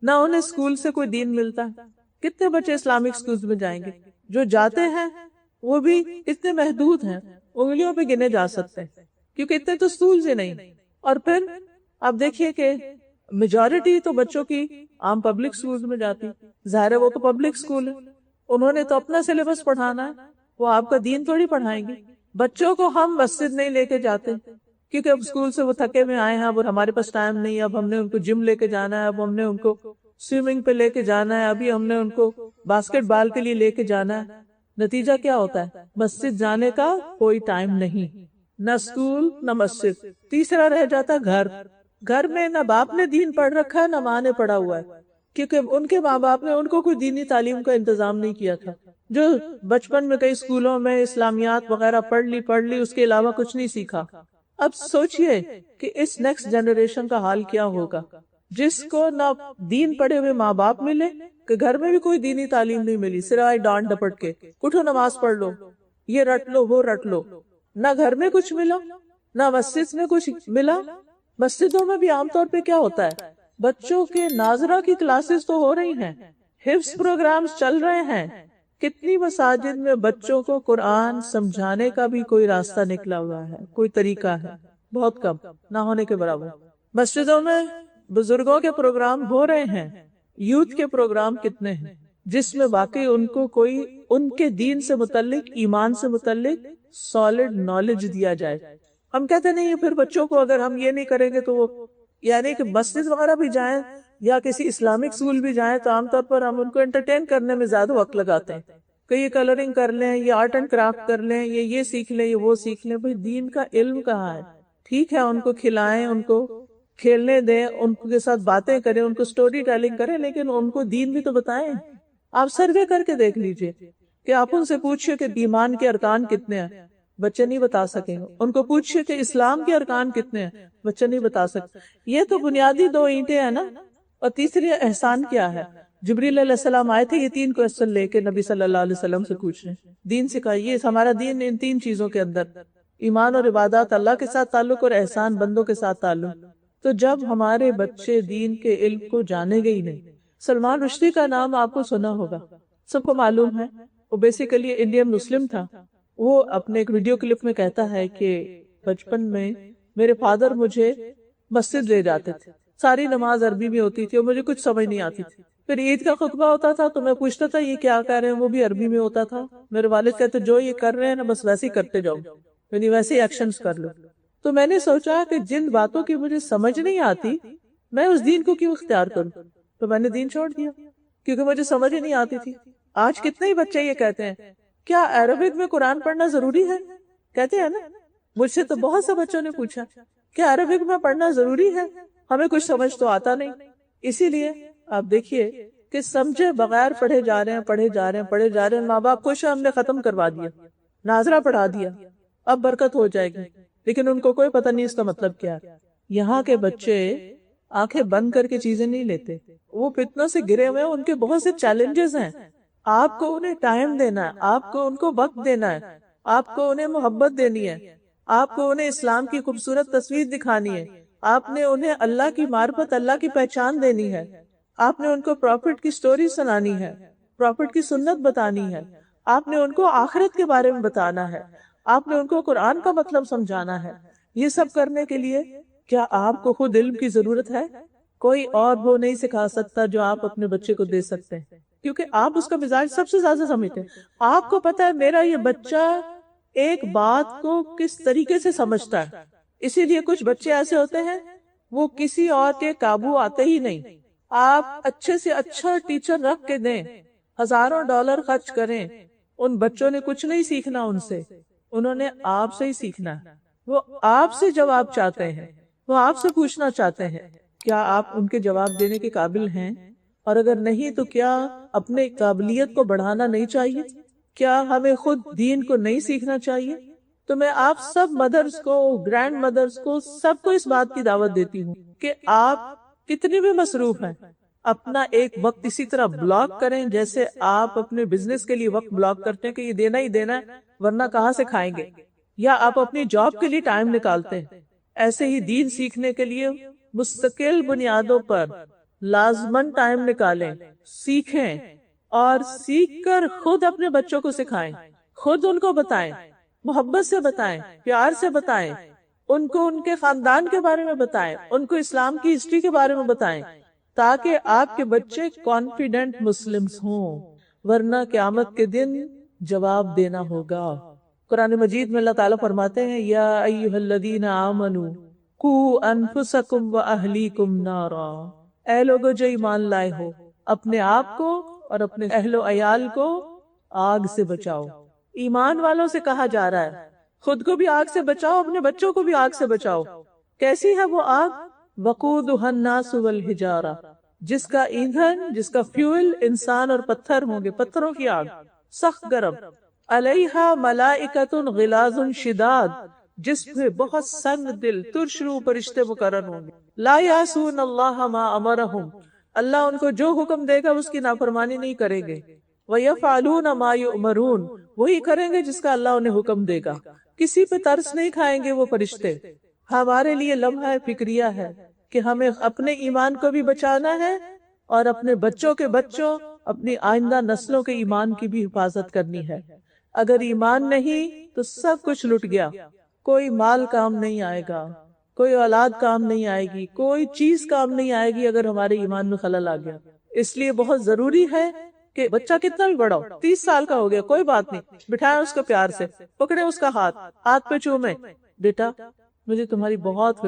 نہ انہیں اسکول سے کوئی دین ملتا ہے۔ کتنے بچے اسلامک اسکولز میں جائیں گے؟ جو جاتے ہیں وہ بھی اتنے محدود ہیں، انگلیوں پہ گنے جا سکتے ہیں، کیونکہ اتنے تو اسکولز ہی نہیں۔ اور پھر آپ دیکھیے کہ میجورٹی تو بچوں کی عام پبلک اسکولز میں جاتی، ظاہر ہے وہ تو پبلک اسکول ہے، انہوں نے تو اپنا سلیبس پڑھانا ہے، وہ آپ کا دین تھوڑی پڑھائیں گے۔ بچوں کو ہم مسجد نہیں لے کے جاتے، کیونکہ اب اسکول سے وہ تھکے میں آئے ہیں، اب ہمارے پاس ٹائم نہیں ہے، اب ہم نے ان کو جم لے کے جانا ہے، اب ہم نے ان کو سوئمنگ پہ لے کے جانا ہے، ابھی ہم نے ان کو باسکٹ بال کے لیے لے کے جانا ہے۔ نتیجہ کیا ہوتا ہے؟ مسجد جانے کا کوئی ٹائم نہیں، نہ اسکول نہ مسجد۔ تیسرا رہ جاتا گھر، گھر میں نہ باپ نے دین پڑھ رکھا ہے نہ ماں نے پڑھا ہوا ہے، کیونکہ ان کے ماں باپ نے ان کو کوئی دینی تعلیم کا انتظام نہیں کیا تھا۔ جو بچپن میں کئی اسکولوں میں اسلامیات وغیرہ پڑھ لی، اس کے علاوہ کچھ نہیں سیکھا۔ اب سوچئے کہ اس نیکسٹ جنریشن کا حال کیا ہوگا، جس کو نہ دین پڑھے ہوئے ماں باپ ملے، کہ گھر میں بھی کوئی دینی تعلیم نہیں ملی، سوائے ڈانٹ ڈپٹ کے اٹھو نماز پڑھ لو، یہ رٹ لو وہ رٹ لو۔ نہ گھر میں کچھ ملا، نہ مسجد میں کچھ ملا۔ مسجدوں میں بھی عام طور پہ کیا ہوتا ہے، بچوں کے ناظرہ کی کلاسز تو ہو رہی ہیں، حفظ پروگرامز چل رہے ہیں، کتنی مساجد میں بچوں کو قرآن سمجھانے کا بھی کوئی راستہ نکلا ہوا ہے، کوئی طریقہ ہے؟ بہت کم، نہ ہونے کے برابر۔ مسجدوں میں بزرگوں کے پروگرام ہو رہے ہیں، یوتھ کے پروگرام کتنے ہیں جس میں واقعی ان کو کوئی ان کے دین سے متعلق، ایمان سے متعلق سالڈ نالج دیا جائے۔ ہم کہتے نہیں پھر بچوں کو اگر ہم یہ نہیں کریں گے تو وہ، یعنی کہ مسجد وغیرہ بھی جائیں یا کسی اسلامک اسکول بھی جائیں تو عام طور پر ہم ان کو انٹرٹین کرنے میں زیادہ وقت لگاتے ہیں کہ یہ کلرنگ کر لیں، یہ آرٹ اینڈ کرافٹ کر لیں، یہ سیکھ لیں، یہ وہ سیکھ لیں۔ بھئی دین کا علم کہاں ہے؟ ٹھیک ہے ان کو کھلائیں، ان کو کھیلنے دیں، ان کے ساتھ باتیں کریں، ان کو سٹوری ٹیلنگ کریں، لیکن ان کو دین بھی تو بتائیں۔ آپ سروے کر کے دیکھ لیجئے کہ آپ ان سے پوچھئے کہ ایمان کے ارکان کتنے ہیں، بچے نہیں بتا سکیں گے۔ ان کو پوچھئے کہ اسلام کے ارکان کتنے ہیں، بچے نہیں بتا سکتے۔ یہ تو بنیادی دو اینٹیں ہیں نا۔ اور تیسری احسان کیا ہے؟ جبریل علیہ السلام آئے تھے یہ 3 کوسچن لے کے نبی صلی اللہ علیہ وسلم سے پوچھنے، دین سکھائیے۔ ہمارا دین ان 3 چیزوں کے اندر، ایمان اور عبادات، اللہ کے ساتھ تعلق، اور احسان بندوں کے ساتھ تعلق۔ تو جب ہمارے بچے دین کے علم کو جانے گے ہی نہیں، سلمان رشدی کا نام آپ کو سنا ہوگا، سب کو معلوم ہے، وہ بیسیکلی انڈین مسلم تھا۔ وہ اپنے ایک ویڈیو کلپ میں کہتا ہے کہ بچپن میں میرے فادر مجھے مسجد لے جاتے تھے، ساری نماز عربی میں ہوتی تھی اور مجھے کچھ سمجھ نہیں آتی تھی۔ پھر عید کا خطبہ ہوتا تھا تو میں پوچھتا تھا یہ کیا کہہ رہے ہیں، وہ بھی عربی میں ہوتا تھا۔ میرے والد کہتے جو یہ کر رہے ہیں نا بس ویسے ہی کرتے جاؤ، یعنی ویسے ہی ایکشنز کر لو۔ تو میں نے سوچا کہ جن باتوں کی مجھے سمجھ نہیں آتی میں اس دین کو کیوں اختیار کروں، تو میں نے دین چھوڑ دیا کیونکہ مجھے سمجھ ہی نہیں آتی تھی۔ آج کتنے ہی بچے یہ کہتے ہیں کیا عربک میں قرآن پڑھنا ضروری ہے؟ کہتے ہیں نا۔ مجھ سے تو بہت سے بچوں نے پوچھا کیا عربک میں پڑھنا ضروری ہے، ہمیں کچھ سمجھ تو آتا نہیں۔ اسی لیے آپ دیکھیے کہ سمجھے بغیر پڑھے جا رہے ہیں، ماں باپ خوش ہیں ہم نے ختم کروا دیا، ناظرہ پڑھا دیا، اب برکت ہو جائے گی، لیکن ان کو کوئی پتہ نہیں اس کا مطلب کیا ہے۔ یہاں کے بچے آنکھیں بند کر کے چیزیں نہیں لیتے، وہ فتنوں سے گرے ہوئے ہیں، ان کے بہت سے چیلنجز ہیں۔ آپ کو انہیں ٹائم دینا ہے، آپ کو ان کو وقت دینا ہے، آپ کو انہیں محبت دینی ہے، آپ کو انہیں اسلام کی خوبصورت تصویر دکھانی ہے، آپ نے انہیں اللہ کی معرفت، اللہ کی پہچان دینی ہے، آپ نے ان کو پروفٹ کی سٹوری سنانی ہے، پروفٹ کی سنت بتانی ہے، آپ نے ان کو آخرت کے بارے میں بتانا ہے، آپ نے ان کو قرآن کا مطلب سمجھانا ہے۔ یہ سب کرنے کے لیے کیا آپ کو خود علم کی ضرورت ہے؟ کوئی اور وہ نہیں سکھا سکتا جو آپ اپنے بچے کو دے سکتے ہیں، کیونکہ آپ اس کا مزاج سب سے زیادہ سمجھتے ہیں۔ آپ کو پتا ہے میرا یہ بچہ ایک بات کو کس طریقے سے سمجھتا ہے، اسی لیے کچھ بچے ایسے ہوتے ہیں وہ کسی اور کے قابو آتے ہی نہیں۔ آپ اچھے سے اچھا ٹیچر رکھ کے دیں، ہزاروں ڈالر خرچ کریں، ان بچوں نے کچھ نہیں سیکھنا ان سے، انہوں نے آپ سے ہی سیکھنا ہے۔ وہ آپ سے جواب چاہتے ہیں، وہ آپ سے پوچھنا چاہتے ہیں، کیا آپ ان کے جواب دینے کے قابل ہیں؟ اور اگر نہیں تو کیا اپنے قابلیت کو بڑھانا نہیں چاہیے؟ کیا ہمیں خود دین کو نہیں سیکھنا چاہیے؟ تو میں آپ سب مدرس کو، گرینڈ مدرس کو، سب کو اس بات کی دعوت دیتی ہوں کہ آپ کتنی بھی مصروف ہیں، اپنا ایک وقت اسی طرح بلاک کریں جیسے آپ اپنے بزنس کے لیے وقت بلاک کرتے ہیں کہ یہ دینا ہی دینا ہے ورنہ کہاں سے کھائیں گے، یا آپ اپنی جاب کے لیے ٹائم نکالتے ہیں، ایسے ہی دین سیکھنے کے لیے مستقل بنیادوں پر لازمن ٹائم نکالیں، سیکھیں، اور سیکھ کر خود اپنے بچوں کو سکھائیں، خود ان کو بتائیں، محبت سے بتائیں، پیار سے بتائیں، ان کو ان کے خاندان کے بارے میں بتائیں، ان کو اسلام کی ہسٹری کے بارے میں بتائیں، تاکہ آپ کے بچے کانفیڈنٹ مسلمز ہوں، ورنہ قیامت کے دن جواب دینا ہوگا۔ قرآن مجید میں اللہ تعالیٰ فرماتے ہیں یا ایھا الذین آمنوا قوا انفسکم واہلیکم نارا، اے لوگو جو ایمان لائے ہو، اپنے آپ کو اور اپنے اہل و عیال کو آگ سے بچاؤ۔ ایمان والوں سے کہا جا رہا ہے خود کو بھی آگ سے بچاؤ، اپنے بچوں کو بھی آگ سے بچاؤ۔ کیسی ہے وہ آگ؟ وقودھا الناس والحجارہ، جس کا ایندھن، جس کا فیول انسان اور پتھر ہوں گے، پتھروں کی آگ، سخت گرم، علیہا ملائکۃ غلاظ شداد، جس پہ بہت سنگ دل ترش روح فرشتے مقرر ہوں گے، لا یعصون اللہ ما امرہم، اللہ ان کو جو حکم دے گا اس کی نافرمانی نہیں کریں گے، وَيَفْعَلُونَ مَا يُؤْمَرُونَ، وہی کریں گے جس کا اللہ انہیں حکم دے گا، کسی پہ ترس نہیں کھائیں گے وہ فرشتے۔ ہمارے لیے لمحہ فکریہ ہے کہ ہمیں اپنے ایمان کو بھی بچانا ہے اور اپنے بچوں کے بچوں، اپنی آئندہ نسلوں کے ایمان کی بھی حفاظت کرنی ہے۔ اگر ایمان نہیں تو سب کچھ لٹ گیا، کوئی مال کام نہیں آئے گا، کوئی اولاد کام نہیں آئے گی، کوئی چیز کام نہیں آئے گی اگر ہمارے ایمان میں خلل آ گیا۔ اس لیے بہت ضروری ہے کہ بچہ کتنا بھی بڑا ہو، 30 سال کا ہو گیا کوئی بات نہیں، بٹھائیں اس کو پیار سے، پکڑیں اس کا ہاتھ پہ چومیں، بیٹا مجھے تمہاری بہت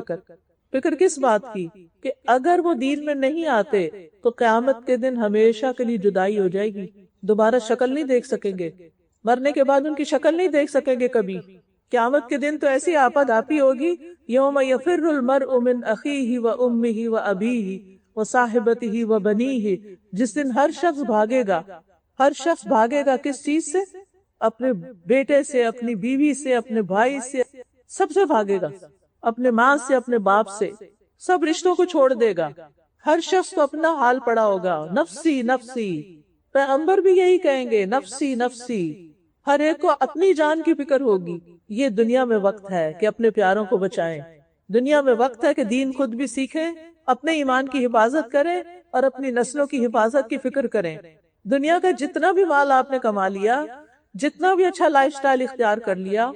فکر کس بات کی؟ کہ اگر وہ دین میں نہیں آتے تو قیامت کے دن ہمیشہ کے لیے جدائی ہو جائے گی، دوبارہ شکل نہیں دیکھ سکیں گے، مرنے کے بعد ان کی شکل نہیں دیکھ سکیں گے کبھی۔ قیامت کے دن تو ایسی آپت آپی ہوگی، یوم یفر المرء من اخیہ و امہ و ابیہ و صاحبتہ و بنیہ، جس دن ہر شخص بھاگے گا، ہر شخص بھاگے گا کس چیز سے؟ اپنے بیٹے سے، اپنی بیوی سے، اپنے بھائی سے، سب سے بھاگے گا، اپنے ماں سے، اپنے باپ سے، سب رشتوں کو چھوڑ دے گا، ہر شخص کو اپنا حال پڑا ہوگا، نفسی نفسی، پیغمبر بھی یہی کہیں گے، نفسی نفسی، ہر ایک کو اپنی جان کی فکر ہوگی۔ یہ دنیا میں وقت ہے کہ اپنے پیاروں کو بچائیں، دنیا میں وقت ہے کہ دین خود بھی سیکھیں، اپنے ایمان کی حفاظت کریں اور اپنی نسلوں کی حفاظت کی فکر کریں۔ دنیا کا جتنا بھی مال آپ نے کما لیا، جتنا بھی اچھا لائف سٹائل اختیار کر لیا،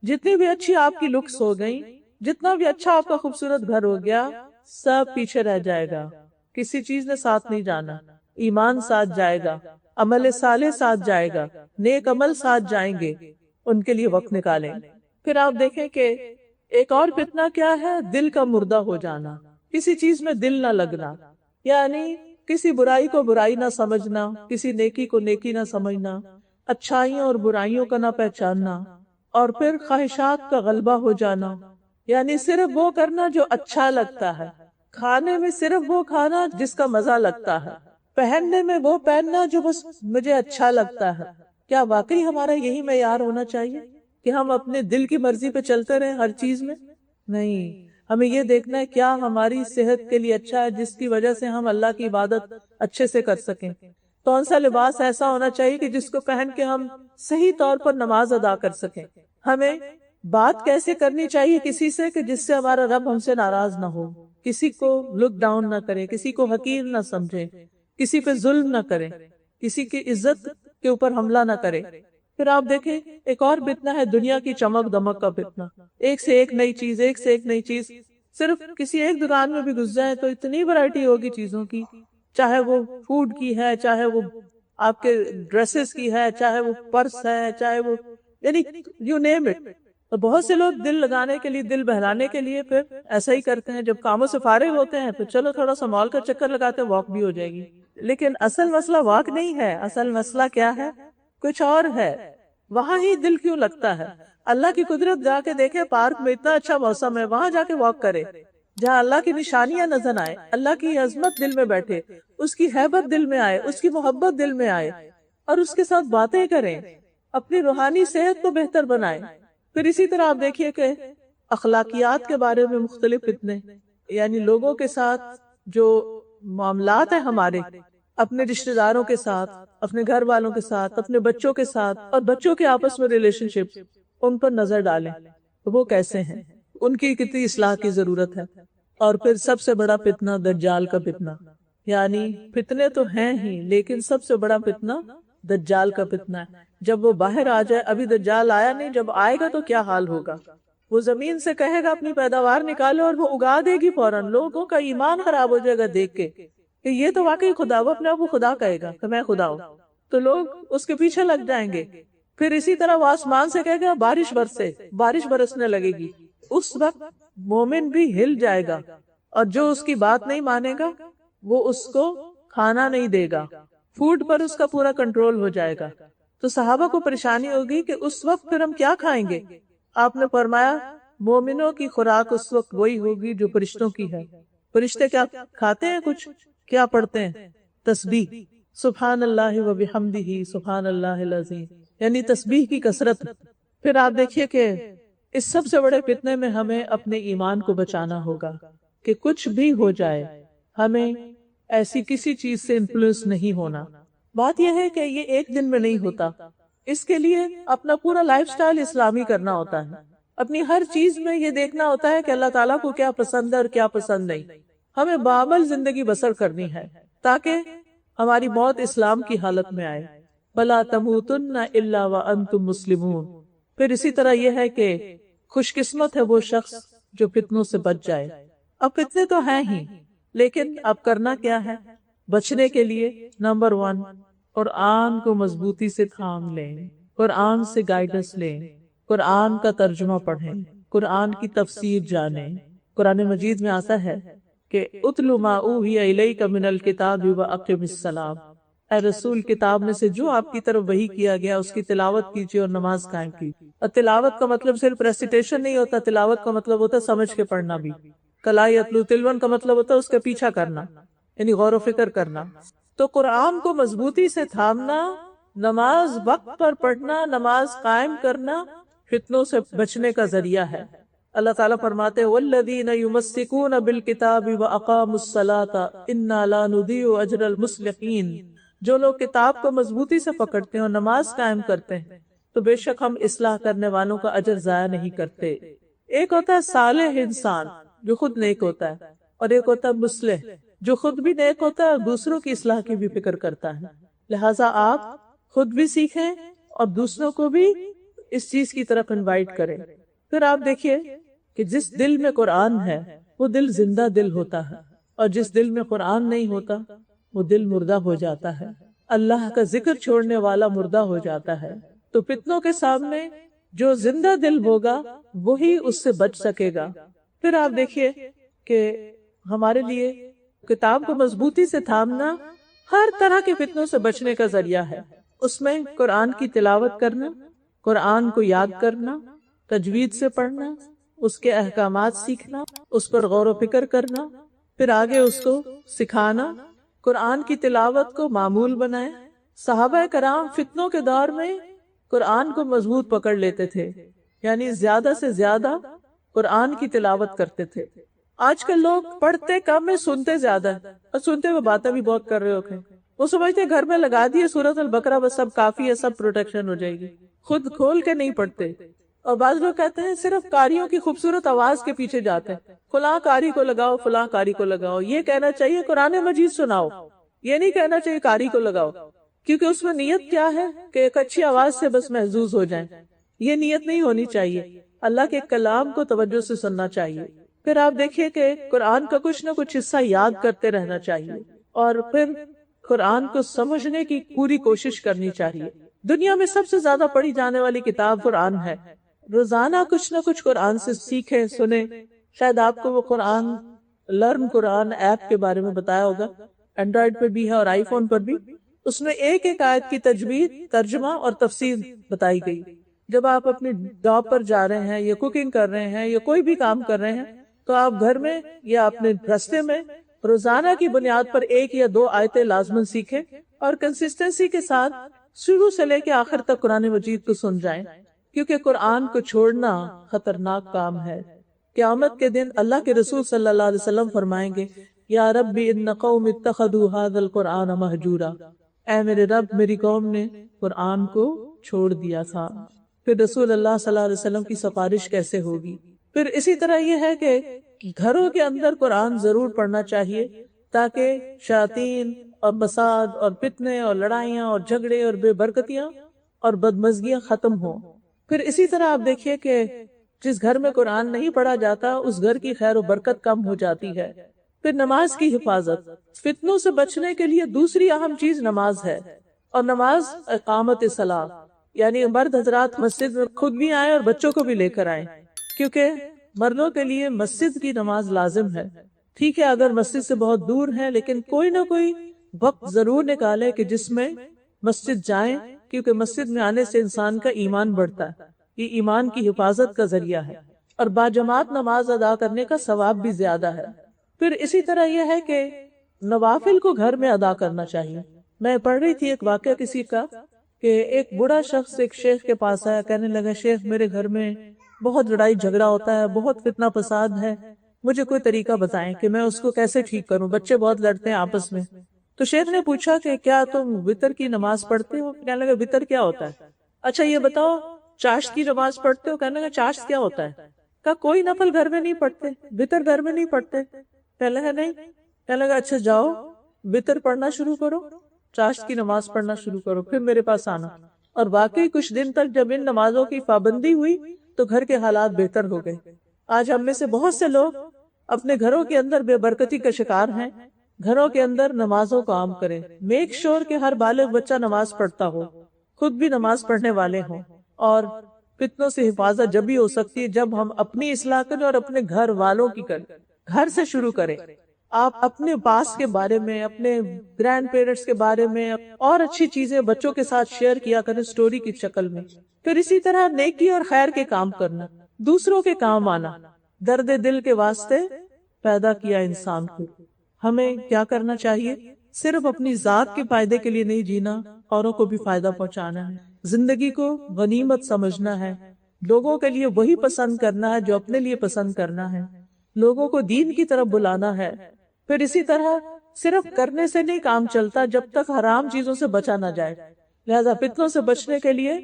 جتنی بھی اچھی آپ کی لکس ہو گئی، جتنا بھی اچھا آپ کا خوبصورت گھر ہو گیا، سب پیچھے رہ جائے گا، کسی چیز نے ساتھ نہیں جانا۔ ایمان ساتھ جائے گا، عمل صالح ساتھ جائے گا، نیک عمل ساتھ جائیں گے، ان کے لیے وقت نکالیں۔ پھر آپ دیکھیں کہ ایک اور فتنہ کیا ہے؟ دل کا مردہ ہو جانا، کسی چیز میں دل نہ لگنا، یعنی کسی برائی کو برائی نہ سمجھنا، کسی نیکی کو نیکی نہ سمجھنا، اچھائیوں اور برائیوں کا نہ پہچاننا، اور پھر خواہشات کا غلبہ ہو جانا، یعنی صرف وہ کرنا جو اچھا لگتا ہے، کھانے میں صرف وہ کھانا جس کا مزہ لگتا ہے، پہننے میں وہ پہننا جو بس مجھے اچھا لگتا ہے۔ کیا واقعی ہمارا یہی معیار ہونا چاہیے کہ ہم اپنے دل کی مرضی پہ چلتے رہیں ہر چیز میں؟ نہیں، ہمیں یہ دیکھنا ہے کیا ہماری صحت کے لیے اچھا ہے جس کی وجہ سے ہم اللہ کی عبادت اچھے سے کر سکیں۔ کون سا لباس ایسا ہونا چاہیے کہ جس کو پہن کے ہم صحیح طور پر نماز ادا کر سکیں۔ ہمیں بات کیسے کرنی چاہیے کسی سے کہ جس سے ہمارا رب ہم سے ناراض نہ ہو، کسی کو لک ڈاؤن نہ کرے، کسی کو حقیر نہ سمجھے، کسی پہ ظلم نہ کرے، کسی کی عزت کے اوپر حملہ نہ کرے۔ پھر آپ دیکھیں ایک اور فتنہ ہے دنیا کی چمک دمک کا فتنہ، ایک سے ایک نئی چیز، ایک سے ایک نئی چیز، صرف کسی ایک دکان میں بھی گھس جائیں تو اتنی ورائٹی ہوگی چیزوں کی، چاہے وہ فوڈ کی ہے، چاہے وہ آپ کے ڈریسز کی ہے، چاہے وہ پرس ہے، چاہے وہ یعنی یو نیم اٹ۔ تو بہت سے لوگ دل لگانے کے لیے، دل بہلانے کے لیے پھر ایسا ہی کرتے ہیں، جب کاموں سے فارغ ہوتے ہیں تو چلو تھوڑا سا مال کا چکر لگاتے ہیں، واک بھی ہو جائے گی۔ لیکن اصل مسئلہ واک نہیں ہے، اصل مسئلہ کیا ہے؟ کچھ اور ہے۔ وہاں ہی دل کیوں لگتا ہے؟ اللہ کی قدرت جا کے دیکھے، پارک میں اتنا اچھا موسم ہے، وہاں جا کے واک کرے، جہاں اللہ کی نشانیاں نظر آئے، اللہ کی عظمت دل میں بیٹھے، اس کی ہیبت دل میں آئے، اس کی محبت دل میں آئے، اور اس کے ساتھ باتیں کریں، اپنی روحانی صحت کو بہتر بنائیں۔ پھر اسی طرح آپ دیکھیے کہ اخلاقیات کے بارے میں مختلف فتنے، یعنی لوگوں کے ساتھ جو معاملات ہیں ہمارے، اپنے رشتہ داروں کے ساتھ، اپنے گھر والوں کے ساتھ، اپنے بچوں کے ساتھ، اور بچوں کے آپس میں ریلیشن شپ، ان پر نظر ڈالیں وہ کیسے ہیں، ان کی کتنی اصلاح کی ضرورت ہے۔ اور پھر سب سے بڑا فتنہ دجال کا فتنہ، یعنی فتنے تو ہیں ہی لیکن سب سے بڑا فتنہ دجال کا فتنہ ہے۔ جب وہ باہر آ جائے، ابھی دجال آیا نہیں، جب آئے گا تو کیا حال ہوگا۔ وہ زمین سے کہے گا اپنی پیداوار نکالو اور وہ اگا دے گی فوراً، لوگوں کا ایمان خراب ہو جائے گا دیکھ کے کہ یہ تو واقعی خدا، وہ اپنے آپ کو خدا کہے گا کہ میں خدا ہوں، تو لوگ اس کے پیچھے لگ جائیں گے۔ پھر اسی طرح وہ آسمان سے کہے گا بارش برسے، بارش برسنے لگے گی، اس وقت مومن بھی ہل جائے گا، اور جو اس کی بات نہیں مانے گا وہ اس کو کھانا نہیں دے گا، فوڈ پر اس کا پورا کنٹرول ہو جائے گا۔ تو صحابہ کو پریشانی ہوگی کہ اس وقت پھر ہم کیا کھائیں گے۔ آپ نے فرمایا مومنوں کی خوراک اس وقت وہی ہوگی جو فرشتوں کی ہے۔ فرشتے کیا کھاتے ہیں؟ کچھ کیا پڑھتے ہیں؟ تسبیح، سبحان اللہ و بحمدہ سبحان اللہ العظیم، یعنی تسبیح کی کثرت۔ پھر آپ دیکھیے کہ اس سب سے بڑے فتنے میں ہمیں اپنے ایمان کو بچانا ہوگا کہ کچھ بھی ہو جائے ہمیں ایسی کسی چیز سے انفلوئنس نہیں ہونا۔ بات یہ ہے کہ یہ ایک دن میں نہیں ہوتا، اس کے لیے اپنا پورا لائف سٹائل اسلامی کرنا ہوتا ہے، اپنی ہر چیز میں یہ دیکھنا ہوتا ہے کہ اللہ تعالیٰ کو کیا پسند ہے اور کیا پسند نہیں۔ ہمیں بعمل زندگی بسر کرنی ہے تاکہ ہماری موت اسلام کی حالت میں آئے۔ وَلَا تَمُوتُنَّ إِلَّا وَأَنْتُمْ مُسْلِمُونَ۔ پھر اسی طرح یہ ہے کہ خوش قسمت ہے وہ شخص جو فتنوں سے بچ جائے۔ اب فتنے تو ہیں ہی، لیکن اب کرنا کیا ہے بچنے کے لیے؟ نمبر 1، قرآن کو مضبوطی سے تھام لیں، قرآن سے گائیڈنس لیں، قرآن کا ترجمہ پڑھیں، قرآن کی تفسیر جانیں۔ قرآن مجید میں آتا ہے کہ اتل ما اوحی الیک من الکتاب واقم الصلاۃ، اے رسول کتاب میں سے جو آپ کی طرف وحی کیا گیا اس کی تلاوت کیجیے اور نماز قائم کیجیے۔ اور تلاوت کا مطلب صرف ریسیٹیشن نہیں ہوتا، تلاوت کا مطلب ہوتا ہے سمجھ کے پڑھنا بھی۔ کلا یتلو تلون کا مطلب ہوتا ہے اس کا پیچھا کرنا، یعنی غور و فکر کرنا۔ تو قرآن کو مضبوطی سے تھامنا، نماز وقت پر پڑھنا، نماز قائم کرنا فتنوں سے بچنے کا ذریعہ ہے۔ اللہ تعالیٰ فرماتے ہیں والذین یمسکون بالکتاب واقاموا الصلاۃ انا لا نضیع اجر المصلحین، جو لوگ کتاب کو مضبوطی سے پکڑتے ہیں اور نماز قائم کرتے ہیں تو بے شک ہم اصلاح کرنے والوں کا اجر ضائع نہیں کرتے۔ ایک ہوتا ہے صالح انسان جو خود نیک ہوتا ہے، اور ایک ہوتا ہے مصلح جو خود بھی نیک ہوتا ہے اور دوسروں کی اصلاح کی بھی فکر کرتا ہے۔ لہٰذا آپ خود بھی سیکھیں اور دوسروں کو بھی اس چیز کی طرف انوائٹ کریں۔ پھر آپ دیکھیے کہ جس دل میں قرآن ہے وہ دل زندہ دل ہوتا ہے، اور جس دل میں قرآن نہیں ہوتا وہ دل مردہ ہو جاتا ہے، اللہ کا ذکر چھوڑنے والا مردہ ہو جاتا ہے۔ تو فتنوں کے سامنے جو زندہ دل ہوگا وہی اس سے بچ سکے گا۔ پھر آپ دیکھیے کہ ہمارے لیے کتاب کو مضبوطی سے تھامنا ہر طرح کے فتنوں سے بچنے کا ذریعہ ہے۔ اس میں قرآن کی تلاوت کرنا، قرآن کو یاد کرنا، تجوید سے پڑھنا، اس کے احکامات سیکھنا، اس پر غور و فکر کرنا، پھر آگے اس کو سکھانا، قرآن کی تلاوت کو معمول بنائیں۔ صحابہ کرام فتنوں کے دور میں قرآن کو مضبوط پکڑ لیتے تھے، یعنی زیادہ سے زیادہ قرآن کی تلاوت کرتے تھے۔ آج کل لوگ پڑھتے کم ہے، سنتے زیادہ ہے، اور سنتے ہوئے باتیں بھی بہت کر رہے ہوتے ہیں۔ وہ سمجھتے گھر میں لگا دیے سورۃ البقرہ بس سب کافی ہے، سب پروٹیکشن ہو جائے گی، خود کھول کے نہیں پڑھتے۔ اور بعض لوگ کہتے ہیں صرف قاریوں کی خوبصورت آواز کے پیچھے جاتے ہیں، فلاں قاری کو لگاؤ، فلاں قاری کو لگاؤ۔ یہ کہنا چاہیے قرآن مجید سناؤ، یہ نہیں کہنا چاہیے قاری کو لگاؤ، کیونکہ اس میں نیت کیا ہے کہ ایک اچھی آواز سے بس محظوظ ہو جائیں۔ یہ نیت نہیں ہونی چاہیے، اللہ کے کلام کو توجہ سے سننا چاہیے۔ پھر آپ دیکھیے کہ قرآن کا کچھ نہ کچھ حصہ یاد کرتے رہنا چاہیے، اور پھر قرآن کو سمجھنے کی پوری کوشش کرنی چاہیے۔ دنیا میں سب سے زیادہ پڑھی جانے والی کتاب قرآن ہے۔ روزانہ کچھ نہ کچھ قرآن سے سیکھیں، سنیں۔ شاید آپ کو وہ لرن قرآن ایپ کے بارے میں بتایا ہوگا، اینڈرائیڈ پہ بھی ہے اور آئی فون پر بھی۔ اس میں ایک ایک آیت کی تجوید، ترجمہ اور تفسیر بتائی گئی۔ جب آپ اپنی جاب پر جا رہے ہیں یا کوکنگ کر رہے ہیں یا کوئی بھی کام کر رہے ہیں تو آپ گھر میں یا اپنے راستے میں روزانہ کی بنیاد پر ایک یا دو آیتیں لازماً سیکھیں، اور کنسسٹنسی کے ساتھ شروع سے لے کے آخر تک قرآن مجید کو سن جائیں، کیونکہ قرآن کو چھوڑنا خطرناک کام ہے۔ قیامت کے دن اللہ کے رسول صلی اللہ علیہ وسلم فرمائیں گے یا ربی ان قوم اتخذوا هذا القرآن مہجورا، اے میرے رب میری قوم نے قرآن کو چھوڑ دیا تھا۔ پھر رسول اللہ صلی اللہ علیہ وسلم کی سفارش کیسے ہوگی؟ پھر اسی طرح یہ ہے کہ گھروں کے اندر قرآن ضرور پڑھنا چاہیے تاکہ شیاطین اور فساد اور فتنے اور لڑائیاں اور جھگڑے اور بے برکتیاں اور بدمزگیاں ختم ہوں۔ پھر اسی طرح آپ دیکھیے کہ جس گھر میں قرآن نہیں پڑھا جاتا اس گھر کی خیر و برکت کم ہو جاتی ہے۔ پھر نماز کی حفاظت، فتنوں سے بچنے کے لیے دوسری اہم چیز نماز ہے، اور نماز اقامت صلاۃ، یعنی مرد حضرات مسجد میں خود بھی آئیں اور بچوں کو بھی لے کر آئیں، کیونکہ مردوں کے لیے مسجد کی نماز لازم ہے۔ ٹھیک ہے اگر مسجد سے بہت دور ہے لیکن کوئی نہ کوئی وقت ضرور نکالے کہ جس میں مسجد جائیں، کیونکہ مسجد میں آنے سے انسان کا ایمان بڑھتا ہے، یہ ایمان کی حفاظت کا ذریعہ ہے، اور باجماعت نماز ادا کرنے کا ثواب بھی زیادہ ہے۔ پھر اسی طرح یہ ہے کہ نوافل کو گھر میں ادا کرنا چاہیے۔ میں پڑھ رہی تھی ایک واقعہ کسی کا کہ ایک بڑا شخص ایک شیخ کے پاس آیا، کہنے لگا شیخ میرے گھر میں بہت لڑائی جھگڑا ہوتا ہے، بہت فتنہ فساد ہے، مجھے کوئی طریقہ بتائیں کہ میں اس کو کیسے ٹھیک کروں، بچے بہت لڑتے ہیں آپس میں۔ تو شیخ نے پوچھا کہ کیا تم وتر کی نماز پڑھتے ہو؟ کہنے لگا وتر کیا ہوتا ہے؟ اچھا یہ بتاؤ چاشت کی نماز پڑھتے ہو؟ کہنے لگا چاشت کیا ہوتا ہے؟ کہا کوئی نفل گھر میں نہیں پڑھتے، وتر گھر میں نہیں پڑھتے؟ کہنے لگا نہیں۔ کہنے لگا اچھا جاؤ وتر پڑھنا شروع کرو، چاشت کی نماز پڑھنا شروع کرو، پھر میرے پاس آنا۔ اور واقعی کچھ دن تک جب ان نمازوں کی پابندی ہوئی تو گھر کے حالات بہتر ہو گئے۔ آج ہم میں سے بہت سے لوگ اپنے گھروں کے اندر بے برکتی کا شکار ہیں۔ گھروں کے اندر نمازوں کو عام کریں، میک شور کہ ہر بالغ بچہ نماز پڑھتا ہو، خود بھی نماز پڑھنے والے ہوں، اور فتنوں سے حفاظت جب بھی ہو سکتی ہے جب ہم اپنی اصلاح کریں اور اپنے گھر والوں کی کریں۔ گھر سے شروع کریں۔ آپ اپنے باس کے بارے میں، اپنے گرینڈ پیرنٹس کے بارے میں اور اچھی چیزیں بچوں کے ساتھ شیئر کیا کریں سٹوری کی شکل میں۔ پھر اسی طرح نیکی اور خیر کے کام کرنا، دوسروں کے کام آنا۔ درد دل کے واسطے پیدا کیا انسان کو، ہمیں کیا کرنا چاہیے؟ صرف اپنی ذات کے فائدے کے لیے نہیں جینا، اوروں کو بھی فائدہ پہنچانا ہے۔ زندگی کو غنیمت سمجھنا ہے، لوگوں کے لیے وہی پسند کرنا ہے جو اپنے لیے پسند کرنا ہے، لوگوں کو دین کی طرف بلانا ہے۔ پھر اسی طرح صرف کرنے سے نہیں کام چلتا جب تک حرام چیزوں سے بچا نہ جائے، لہذا فتنوں سے بچنے کے لیے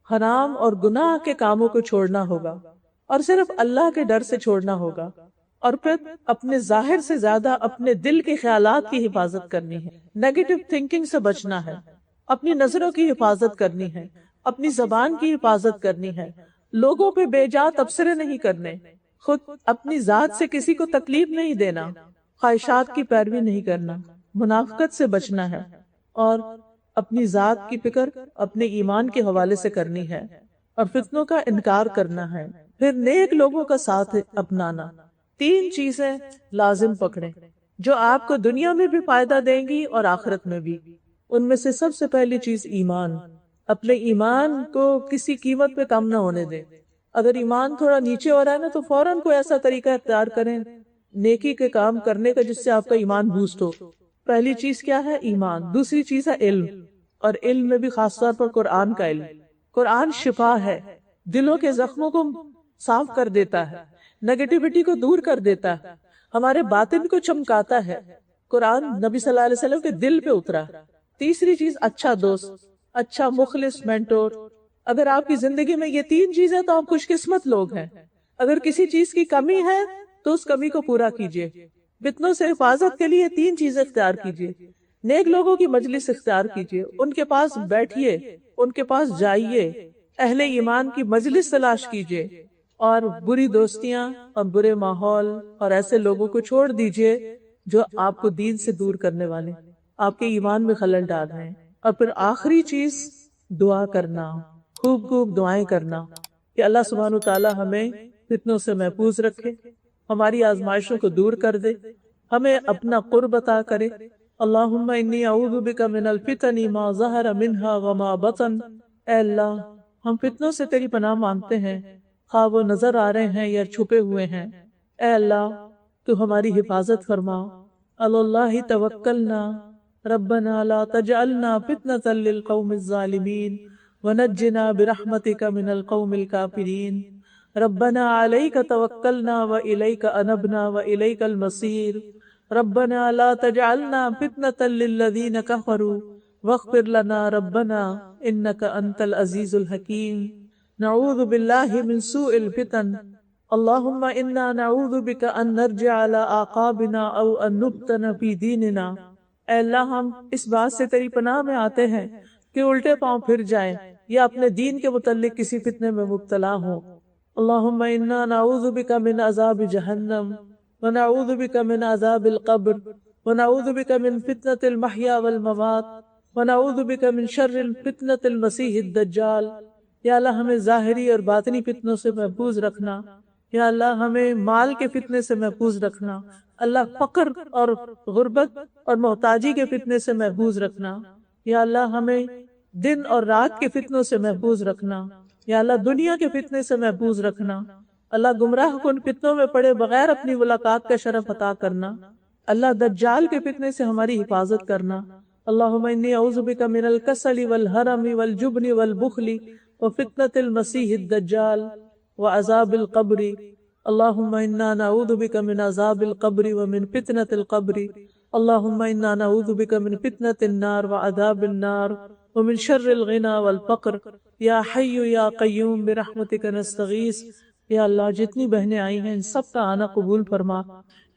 حرام اور گناہ کے کاموں کو چھوڑنا ہوگا، اور صرف اللہ کے ڈر سے چھوڑنا ہوگا، اور پھر اپنے ظاہر سے زیادہ اپنے دل کے خیالات کی حفاظت کرنی ہے، نیگیٹو تھنکنگ سے بچنا ہے، اپنی نظروں کی حفاظت کرنی ہے، اپنی زبان کی حفاظت کرنی ہے، لوگوں پہ بے جا تبصرے نہیں کرنے، خود اپنی ذات سے کسی کو تکلیف نہیں دینا، خواہشات کی پیروی نہیں کرنا، منافقت سے بچنا ہے، اور اپنی ذات کی فکر اپنے ایمان کے حوالے سے کرنی ہے، اور فتنوں کا انکار کرنا ہے، پھر نیک لوگوں کا ساتھ اپنانا۔ 3 چیزیں لازم پکڑیں جو آپ کو دنیا میں بھی فائدہ دیں گی اور آخرت میں بھی۔ ان میں سے سب سے پہلی چیز ایمان۔ اپنے ایمان کو کسی قیمت پہ کم نہ ہونے دیں۔ اگر ایمان تھوڑا نیچے ہو رہا ہے نا تو فوراً کوئی ایسا طریقہ اختیار کریں نیکی کے کام کرنے کا جس سے آپ کا ایمان بوسٹ ہو۔ پہلی چیز کیا ہے؟ ایمان۔ دوسری چیز ہے علم، اور علم میں بھی خاص طور پر قرآن کا علم۔ قرآن شفا ہے، دلوں کے زخموں کو صاف کر دیتا ہے، نیگیٹیوٹی کو دور کر دیتا ہے، ہمارے باطن کو چمکاتا ہے۔ قرآن نبی صلی اللہ علیہ وسلم کے دل پہ اترا۔ تیسری چیز اچھا دوست، اچھا مخلص مینٹور۔ اگر آپ کی زندگی میں یہ 3 چیزیں تو آپ خوش قسمت لوگ ہیں۔ اگر کسی چیز کی کمی ہے تو اس کمی کو پورا کیجیے۔ فتنوں سے حفاظت کے لیے 3 چیزیں اختیار کیجیے۔ نیک لوگوں کی مجلس اختیار کیجیے، ان کے پاس بیٹھیے، ان کے پاس جائیے، اہل ایمان کی مجلس تلاش کیجیے، اور بری دوستیاں اور برے ماحول اور ایسے لوگوں کو چھوڑ دیجیے جو آپ کو دین سے دور کرنے والے، آپ کے ایمان میں خلل ڈال رہے ہیں۔ اور پھر آخری چیز دعا کرنا، خوب خوب دعائیں کرنا کہ اللہ سبحانہ وتعالی ہمیں فتنوں سے محفوظ رکھے، ہماری آزمائشوں کو دور کر دے، ہمیں اپنا قرب عطا کرے۔ اللہم انی اعوذ بک من الفتن ما ظہر منہا وما بطن۔ اے اللہ ہم فتنوں سے تیری پناہ مانگتے ہیں، خواہ وہ نظر آ رہے ہیں یا چھپے ہوئے ہیں۔ اے اللہ تو ہماری حفاظت فرما۔ اللہ توکلنا ربنا لا تجعلنا فتنة للقوم الظالمین ونجنا برحمتك من القوم الكافرين ربنا عليك توكلنا وإليك أنبنا وإليك المصير ربنا لا تجعلنا فتنة للذين كفروا واغفر لنا ربنا إنك أنت العزيز الحكيم نعوذ بالله من سوء الفتن اللهم إنا نعوذ بك أن نرجع على أعقابنا أو أن نفتن في ديننا۔ اے اللہ ہم اس بات سے تیری پناہ میں آتے ہیں کہ الٹے پاؤں پھر جائیں یا اپنے دین کے متعلق کسی فتنے میں مبتلا ہوں۔ اللہم انا نعوذ بک من عذاب جہنم ونعوذ بک من عذاب القبر ونعوذ بک من فتنة المحیا والممات ونعوذ بک من شر فتنة المسیح الدجال۔ یا اللہ ہمیں ظاہری اور باطنی فتنوں سے محفوظ رکھنا، یا اللہ ہمیں مال کے فتنے سے محفوظ رکھنا، اللہ فقر اور غربت اور محتاجی کے فتنے سے محفوظ رکھنا، یا اللہ ہمیں دن اور رات کے فتنوں سے محفوظ رکھنا، یا اللہ دنیا کے فتنے سے محفوظ رکھنا، اللہ گمراہ کن فتنوں میں پڑے بغیر اپنی ملاقات کا شرف عطا کرنا، اللہ دجال کے فتنے سے ہماری حفاظت کرنا۔ اللہم انی اعوذ بک من الکسل والحرم والجبن والبخل وفتنة المسیح الدجال وعذاب القبر اللہم انا نعوذ بک من عذاب القبر ومن فتنة القبر اللہم انا نعوذ بک من فتنة النار وعذاب النار ومن شر الغنى والفقر یا حی یا قیوم برحمتک نستغیث۔ یا اللہ جتنی بہنیں آئی ہیں ان سب کا آنا قبول فرما۔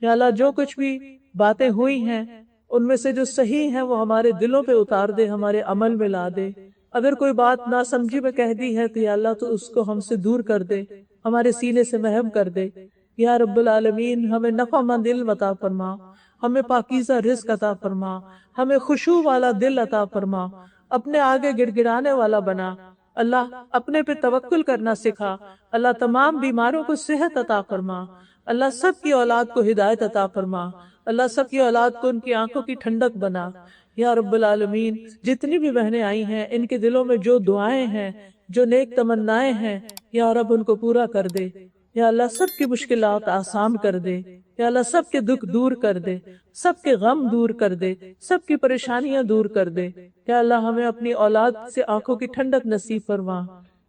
یا اللہ جو کچھ بھی باتیں ہوئی ہیں ان میں سے جو صحیح ہیں وہ ہمارے دلوں پہ اتار دے، ہمارے عمل میں لا دے۔ اگر کوئی بات ناسمجھی میں کہہ دی ہے تو یا اللہ تو اس کو ہم سے دور کر دے، ہمارے سینے سے محو کر دے۔ یا رب العالمین ہمیں نفع مند علم عطا فرما، ہمیں پاکیزہ رزق عطا فرما، ہمیں خشوع والا دل عطا فرما، اپنے آگے گڑ گڑانے والا بنا۔ اللہ اپنے پہ توکل کرنا سکھا۔ اللہ تمام بیماروں کو صحت عطا فرما۔ اللہ سب کی اولاد کو ہدایت عطا فرما۔ اللہ سب کی اولاد کو ان کی آنکھوں کی ٹھنڈک بنا۔ یا رب العالمین جتنی بھی بہنیں آئی ہیں ان کے دلوں میں جو دعائیں ہیں، جو نیک تمنائیں ہیں، یا رب ان کو پورا کر دے۔ یا اللہ سب کی مشکلات آسان کر دے۔ یا اللہ سب کے دکھ دور کر دے، سب کے غم دور کر دے، سب کی پریشانیاں دور کر دے۔ یا اللہ ہمیں اپنی اولاد سے آنکھوں کی ٹھنڈک نصیب فرما۔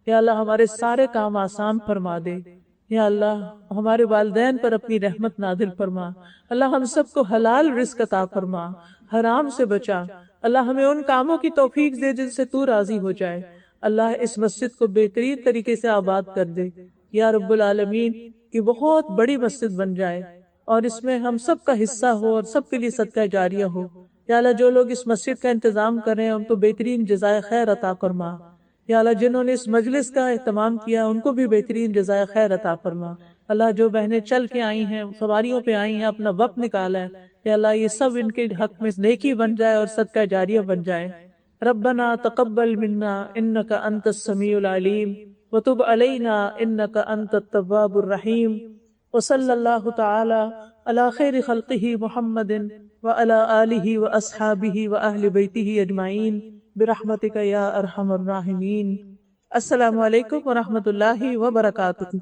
یا اللہ ہمارے سارے کام آسان فرما دے۔ یا اللہ ہمارے والدین پر اپنی رحمت نازل فرما۔ اللہ ہم سب کو حلال رزق عطا فرما، حرام سے بچا۔ اللہ ہمیں ان کاموں کی توفیق دے جن سے تو راضی ہو جائے۔ اللہ اس مسجد کو بہترین طریقے سے آباد کر دے۔ یا رب العالمین کی بہت بڑی مسجد بن جائے اور اس میں ہم سب کا حصہ ہو اور سب کے لیے صدقہ جاریہ ہو۔ یا اللہ جو لوگ اس مسجد کا انتظام کر رہے ہیں ان کو بہترین جزائے خیر عطا فرما۔ یا اللہ جنہوں نے اس مجلس کا اہتمام کیا ان کو بھی بہترین جزائے خیر عطا فرما۔ اللہ جو بہنیں چل کے آئی ہیں، سواریوں پہ آئی ہیں، اپنا وقت نکالا ہے، یا اللہ یہ سب ان کے حق میں نیکی بن جائے اور صدقہ جاریہ بن جائے۔ ربنا تقبل منا انک انت السمیع العلیم وتب علینا انک انت التواب الرحیم وصلی اللہ تعالی علی خیر خلقہ محمد وعلی آلہ واصحابہ واہل بیتہ اجمعین برحمتک یا ارحم الراحمین۔ السلام علیکم ورحمۃ اللہ وبرکاتہ۔